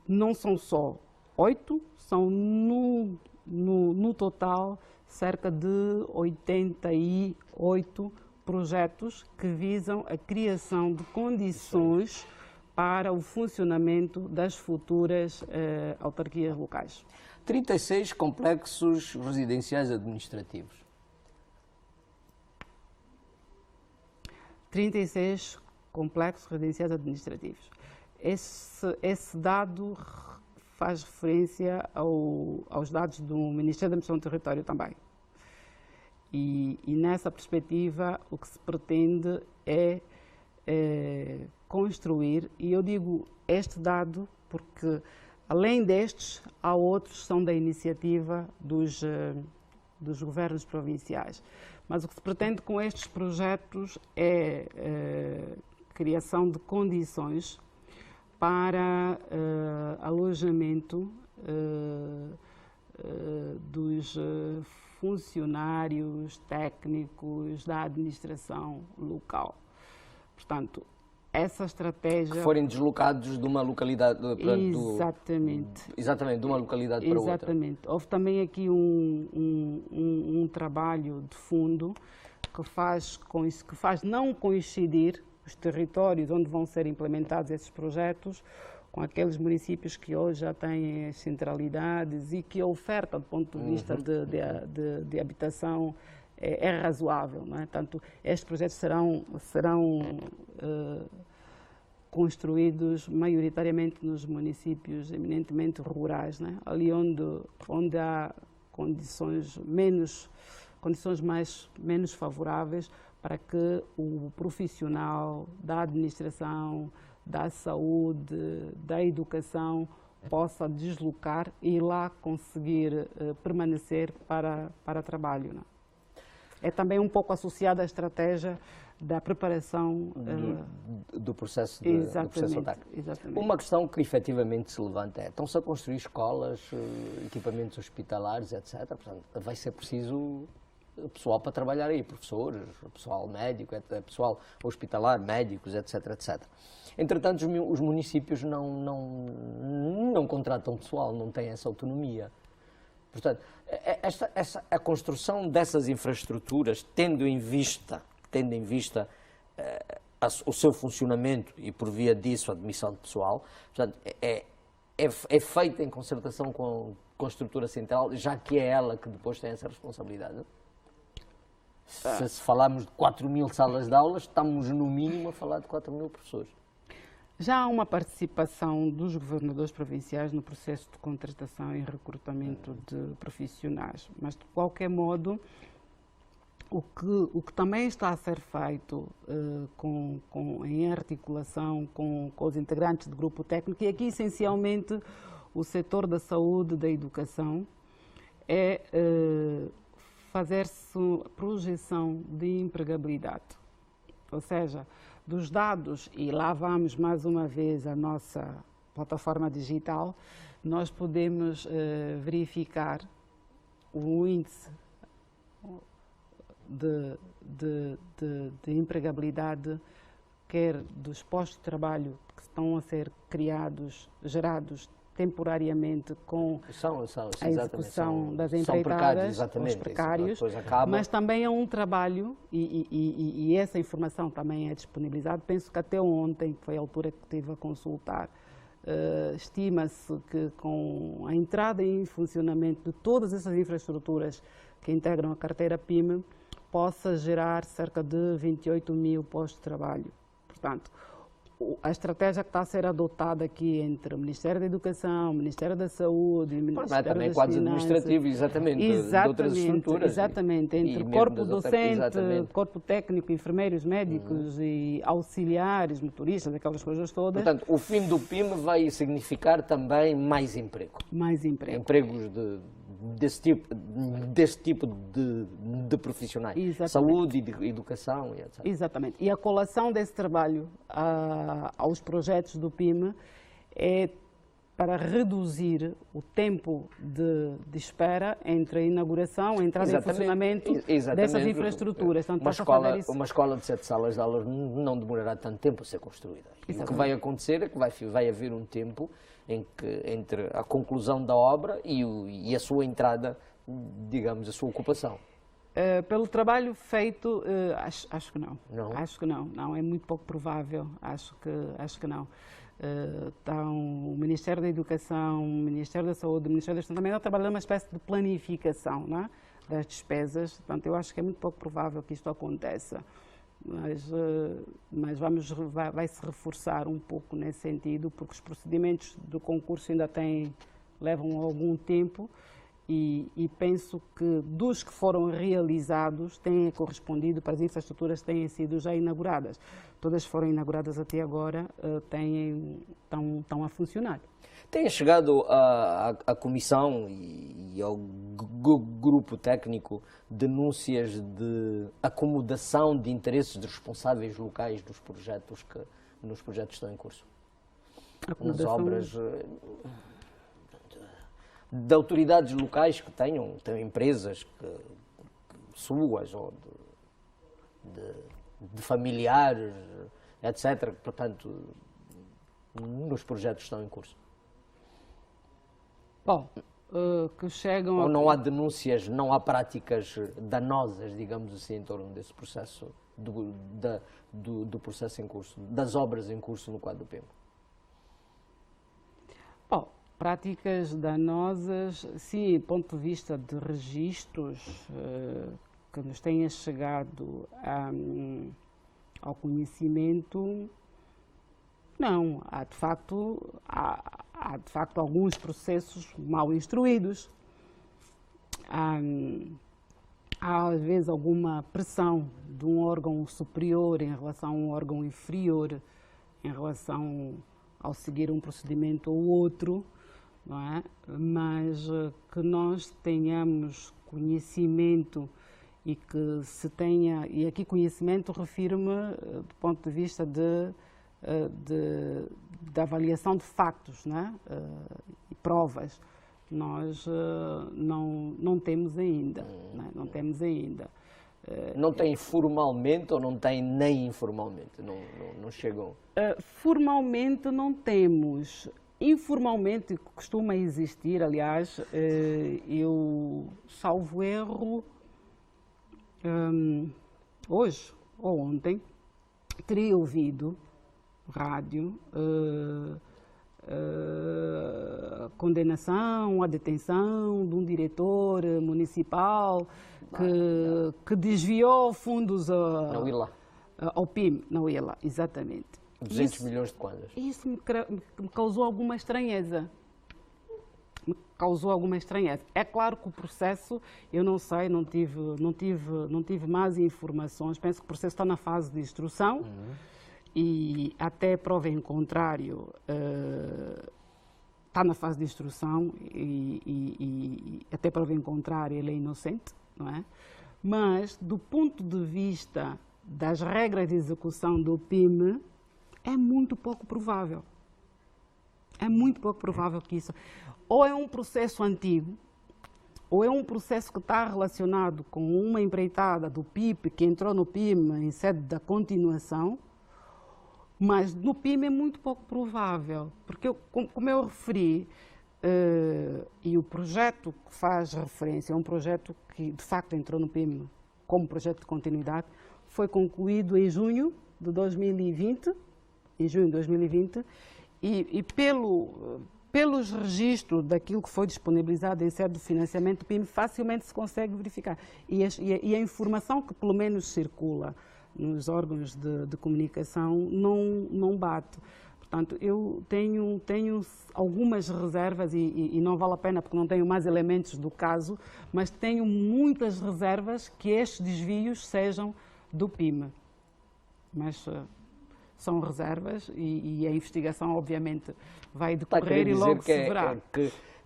não são só 8, são no total cerca de 88 projetos que visam a criação de condições para o funcionamento das futuras autarquias locais. 36 complexos residenciais administrativos. 36 complexos residenciais administrativos. Esse dado faz referência aos dados do Ministério da Administração do Território também. E nessa perspectiva, o que se pretende é construir, e eu digo este dado porque, além destes, há outros que são da iniciativa dos governos provinciais. Mas o que se pretende com estes projetos é criação de condições para alojamento dos funcionários técnicos da administração local. Portanto, essa estratégia... Que forem deslocados de uma localidade... Exatamente. Exatamente, de uma localidade para outra. Exatamente. Houve também aqui um trabalho de fundo que faz não coincidir os territórios onde vão ser implementados esses projetos com aqueles municípios que hoje já têm as centralidades e que a oferta do ponto de vista de habitação é razoável. Não é? Portanto, estes projetos serão construídos maioritariamente nos municípios eminentemente rurais, né? Ali onde há condições menos favoráveis para que o profissional da administração, da saúde, da educação possa deslocar e lá conseguir permanecer para trabalho. Né? É também um pouco associada à estratégia da preparação do processo autárquico. Exatamente. Uma questão que efetivamente se levanta é: estão-se a construir escolas, equipamentos hospitalares, etc. Portanto, vai ser preciso pessoal para trabalhar aí, professores, pessoal médico, pessoal hospitalar, médicos, etc, etc. Entretanto, os municípios não contratam pessoal, não têm essa autonomia. Portanto, a construção dessas infraestruturas, tendo em vista o seu funcionamento e, por via disso, a admissão de pessoal, portanto, é feita em concertação com a estrutura central, já que é ela que depois tem essa responsabilidade. Se falarmos de 4.000 salas de aulas, estamos no mínimo a falar de 4.000 professores. Já há uma participação dos governadores provinciais no processo de contratação e recrutamento de profissionais, mas de qualquer modo o que também está a ser feito em articulação com os integrantes do grupo técnico, e aqui essencialmente o setor da saúde e da educação, é fazer-se projeção de empregabilidade, ou seja, dos dados, e lá vamos mais uma vez à nossa plataforma digital, nós podemos verificar o índice de empregabilidade, quer dos postos de trabalho que estão a ser gerados temporariamente com a execução das empreitadas, os precários, mas também é um trabalho, e essa informação também é disponibilizada. Penso que até ontem, que foi a altura que estive a consultar, estima-se que com a entrada em funcionamento de todas essas infraestruturas que integram a carteira PYME, possa gerar cerca de 28 mil postos de trabalho. Portanto, a estratégia que está a ser adotada aqui entre o Ministério da Educação, o Ministério da Saúde e o Ministério também das quadros Finanças, administrativos, exatamente, de outras estruturas. Exatamente, entre mesmo corpo das outras, docente, exatamente. corpo técnico, enfermeiros, médicos e auxiliares, motoristas, aquelas coisas todas. Portanto, o fim do PYME vai significar também mais emprego. Mais emprego. Empregos desse tipo de profissionais. Exatamente. Saúde, educação e etc. Exatamente. E a colação desse trabalho aos projetos do PYME é para reduzir o tempo de espera entre a inauguração, a entrada em funcionamento dessas infraestruturas. Portanto, uma escola de 7 salas de aulas não demorará tanto tempo a ser construída. E o que vai acontecer é que vai haver um tempo entre a conclusão da obra e a sua entrada, digamos, a sua ocupação. Pelo trabalho feito, acho que não. Não? Acho que não. Não, é muito pouco provável. Acho que não. Então, o Ministério da Educação, o Ministério da Saúde, o Ministério da Educação também está trabalhando uma espécie de planificação, não é? Das despesas. Portanto, eu acho que é muito pouco provável que isto aconteça. Mas vai-se reforçar um pouco nesse sentido, porque os procedimentos do concurso ainda levam algum tempo e penso que dos que foram realizados têm correspondido para as infraestruturas que têm sido já inauguradas. Todas que foram inauguradas até agora estão a funcionar. Tem chegado à Comissão e ao grupo técnico denúncias de acomodação de interesses de responsáveis locais nos projetos que estão em curso? Nas obras de autoridades locais que tenham empresas suas ou de familiares, etc., que, portanto, nos projetos que estão em curso. Bom, que chegam ou não há denúncias, não há práticas danosas, digamos assim, em torno desse processo, do processo em curso, das obras em curso no quadro do PYME? Bom, práticas danosas, sim, do ponto de vista de registros que nos tenha chegado ao conhecimento, não. Há de facto alguns processos mal instruídos. Há às vezes alguma pressão de um órgão superior em relação a um órgão inferior, em relação ao seguir um procedimento ou outro, não é? Mas que nós tenhamos conhecimento e que se tenha, e aqui conhecimento refiro-me do ponto de vista da avaliação de factos, né? E provas, nós não temos ainda. Né? Não temos ainda. Não tem formalmente ou não tem nem informalmente? Não chegam? Formalmente não temos. Informalmente costuma existir, aliás, eu, salvo erro, hoje ou ontem, teria ouvido rádio, condenação, a detenção de um diretor municipal que desviou fundos ao PYME, não ia lá, exatamente. 200 milhões de kwanzas. Isso me causou alguma estranheza. É claro que o processo, eu não sei, não tive mais informações, penso que o processo está na fase de instrução. E até prova em contrário, está na fase de instrução e até prova em contrário ele é inocente, não é? Mas, do ponto de vista das regras de execução do PYME, é muito pouco provável. É muito pouco provável que isso... Ou é um processo antigo, ou é um processo que está relacionado com uma empreitada do PIP, que entrou no PYME em sede da continuação, mas no PYME é muito pouco provável, porque, como eu referi, e o projeto que faz referência é um projeto que, de facto, entrou no PYME como projeto de continuidade, foi concluído em junho de 2020, E pelos registros daquilo que foi disponibilizado em sede do financiamento do PIME, facilmente se consegue verificar. E a informação que pelo menos circula nos órgãos de comunicação não bate. Portanto, eu tenho algumas reservas, e não vale a pena porque não tenho mais elementos do caso, mas tenho muitas reservas que estes desvios sejam do PIME. Mas são reservas e a investigação, obviamente, vai decorrer e logo se verá.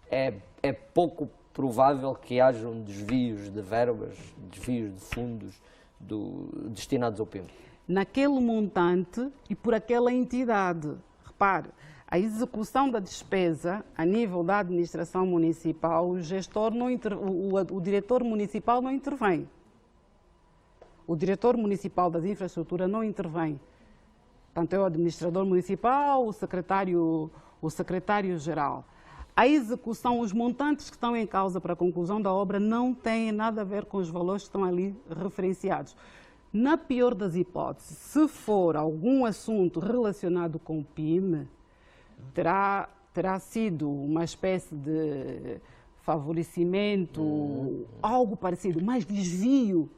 É pouco provável que hajam desvios de verbas, desvios de fundos destinados ao PIME. Naquele montante e por aquela entidade. Repare, a execução da despesa a nível da administração municipal, o diretor municipal não intervém. O diretor municipal das infraestruturas não intervém. Portanto, é o administrador municipal, o secretário-geral. A execução, os montantes que estão em causa para a conclusão da obra não têm nada a ver com os valores que estão ali referenciados. Na pior das hipóteses, se for algum assunto relacionado com o PIME, terá sido uma espécie de favorecimento, algo parecido, mas desvio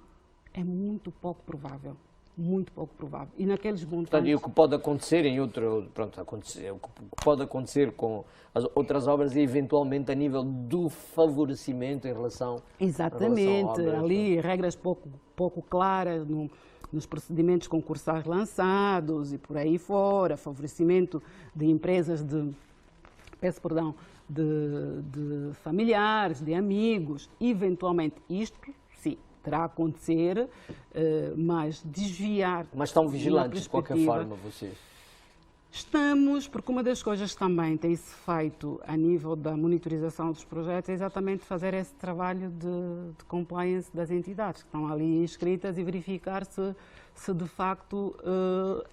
é muito pouco provável. Muito pouco provável. E naqueles montantes... Portanto, e o que pode acontecer o que pode acontecer com as outras obras é eventualmente a nível do favorecimento em relação... Exatamente, ali regras pouco claras nos procedimentos concursais lançados e por aí fora, favorecimento de empresas de familiares, de amigos, eventualmente isto, sim, terá a acontecer, mas desviar... Mas estão vigilantes, de qualquer forma, vocês? Estamos, porque uma das coisas que também tem-se feito a nível da monitorização dos projetos é exatamente fazer esse trabalho de compliance das entidades que estão ali inscritas e verificar se de facto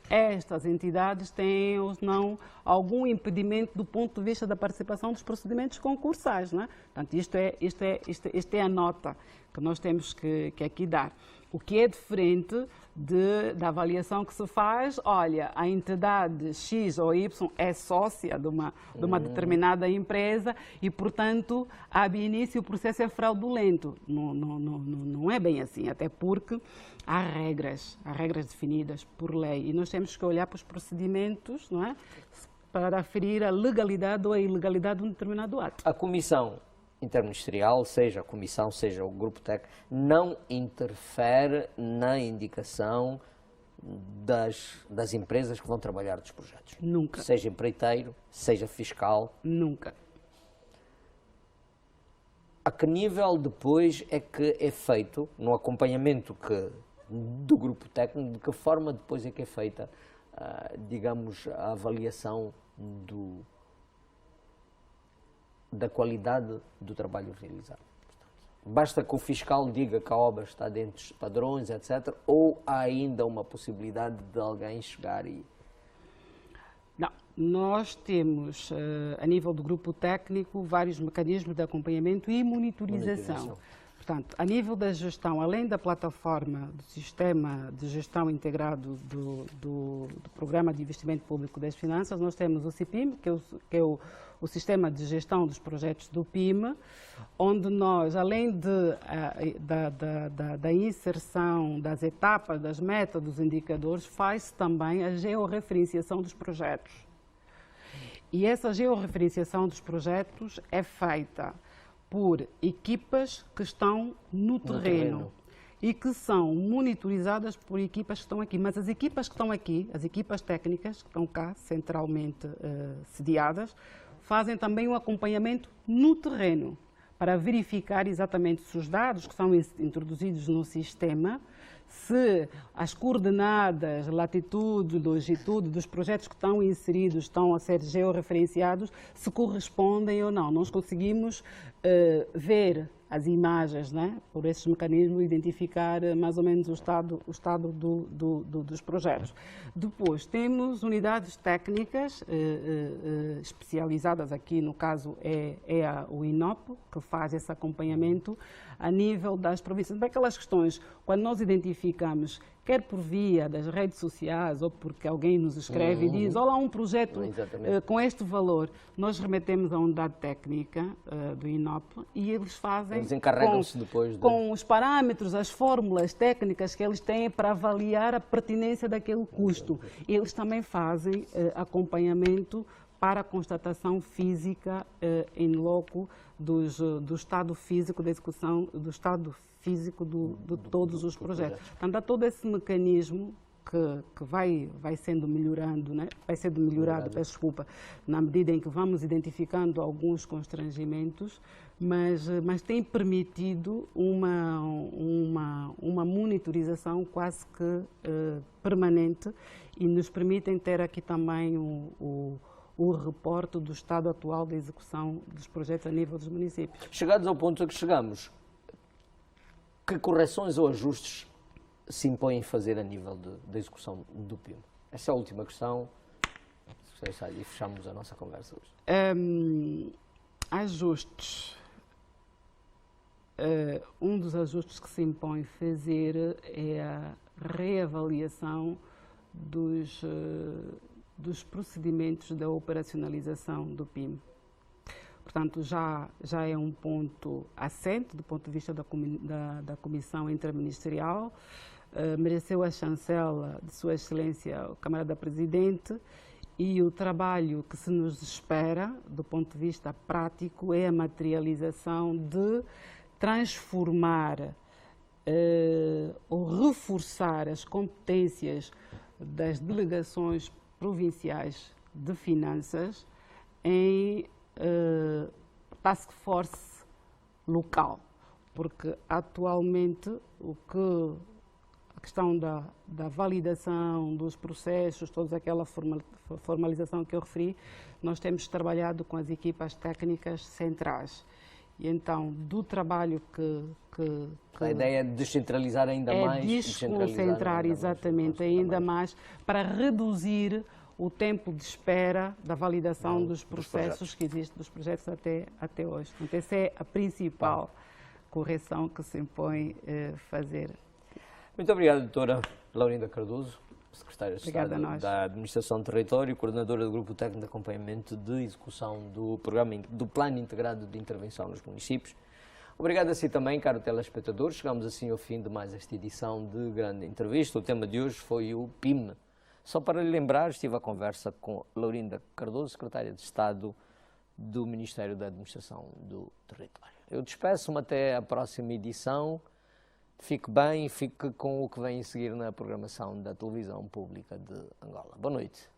estas entidades têm ou não algum impedimento do ponto de vista da participação dos procedimentos concursais, não é? Portanto, isto é a nota que nós temos que aqui dar. O que é diferente da avaliação que se faz, olha, a entidade X ou Y é sócia de uma determinada empresa e, portanto, ab início o processo é fraudulento. Não é bem assim, até porque há regras definidas por lei e nós temos que olhar para os procedimentos, não é? Para aferir a legalidade ou a ilegalidade de um determinado ato. A Comissão Interministerial, seja a Comissão, seja o Grupo técnico, não interfere na indicação das empresas que vão trabalhar dos projetos? Nunca. Seja empreiteiro, seja fiscal? Nunca. A que nível depois é que é feito, no acompanhamento do Grupo técnico, de que forma depois é que é feita, digamos, a avaliação da qualidade do trabalho realizado? Basta que o fiscal diga que a obra está dentro dos padrões, etc., ou há ainda uma possibilidade de alguém chegar e... Não, nós temos, a nível do grupo técnico, vários mecanismos de acompanhamento e monitorização. Portanto, a nível da gestão, além da plataforma do Sistema de Gestão Integrado do Programa de Investimento Público das Finanças, nós temos o CIPIM, que é o Sistema de Gestão dos Projetos do PIME, onde nós, além da inserção das etapas, das metas, dos indicadores, faz também a georreferenciação dos projetos. E essa georreferenciação dos projetos é feita por equipas que estão no terreno e que são monitorizadas por equipas que estão aqui. Mas as equipas que estão aqui, as equipas técnicas que estão cá, centralmente sediadas, fazem também um acompanhamento no terreno para verificar exatamente se os dados que são introduzidos no sistema, se as coordenadas, latitude, longitude dos projetos que estão inseridos, estão a ser georreferenciados, se correspondem ou não. Nós conseguimos ver as imagens, né, por esses mecanismos, identificar mais ou menos o estado dos projetos. Depois, temos unidades técnicas especializadas, aqui no caso o INOP, que faz esse acompanhamento a nível das províncias. Daquelas questões, quando nós identificamos, quer por via das redes sociais ou porque alguém nos escreve e diz, olá, um projeto com este valor, nós remetemos a unidade técnica do INOP e eles fazem eles encarregam-se depois com os parâmetros, as fórmulas técnicas que eles têm para avaliar a pertinência daquele custo. Eles também fazem acompanhamento para a constatação física em loco do estado físico da execução, do estado físico de todos os projetos. Portanto, há todo esse mecanismo que vai sendo melhorando, né? Vai sendo melhorado, peço desculpa, na medida em que vamos identificando alguns constrangimentos, mas tem permitido uma monitorização quase que permanente e nos permitem ter aqui também o reporte do estado atual da execução dos projetos a nível dos municípios. Chegados ao ponto a que chegamos, que correções ou ajustes se impõem fazer a nível da execução do PIM? Essa é a última questão e fechamos a nossa conversa hoje. Ajustes. Um dos ajustes que se impõe fazer é a reavaliação dos procedimentos da operacionalização do PIM. Portanto, já é um ponto assente do ponto de vista da Comissão Interministerial. Mereceu a chancela de Sua Excelência, o Camarada Presidente, e o trabalho que se nos espera, do ponto de vista prático, é a materialização de transformar ou reforçar as competências das delegações provinciais de finanças em task force local, porque atualmente a questão da validação dos processos, toda aquela formalização que eu referi, nós temos trabalhado com as equipas técnicas centrais. E então, do trabalho que a ideia é descentralizar ainda mais. Desconcentrar exatamente ainda mais para reduzir o tempo de espera da validação dos processos que existem, dos projetos até hoje. Então, essa é a principal correção que se impõe fazer. Muito obrigado, doutora Laurinda Cardoso, secretária de Estado da Administração do Território, coordenadora do Grupo Técnico de Acompanhamento de Execução do Plano Integrado de Intervenção nos Municípios. Obrigado a si também, caro telespectador. Chegamos assim ao fim de mais esta edição de Grande Entrevista. O tema de hoje foi o PIM. Só para lhe lembrar, estive à conversa com Laurinda Cardoso, secretária de Estado do Ministério da Administração do Território. Eu despeço-me até a próxima edição. Fique bem e fique com o que vem a seguir na programação da Televisão Pública de Angola. Boa noite.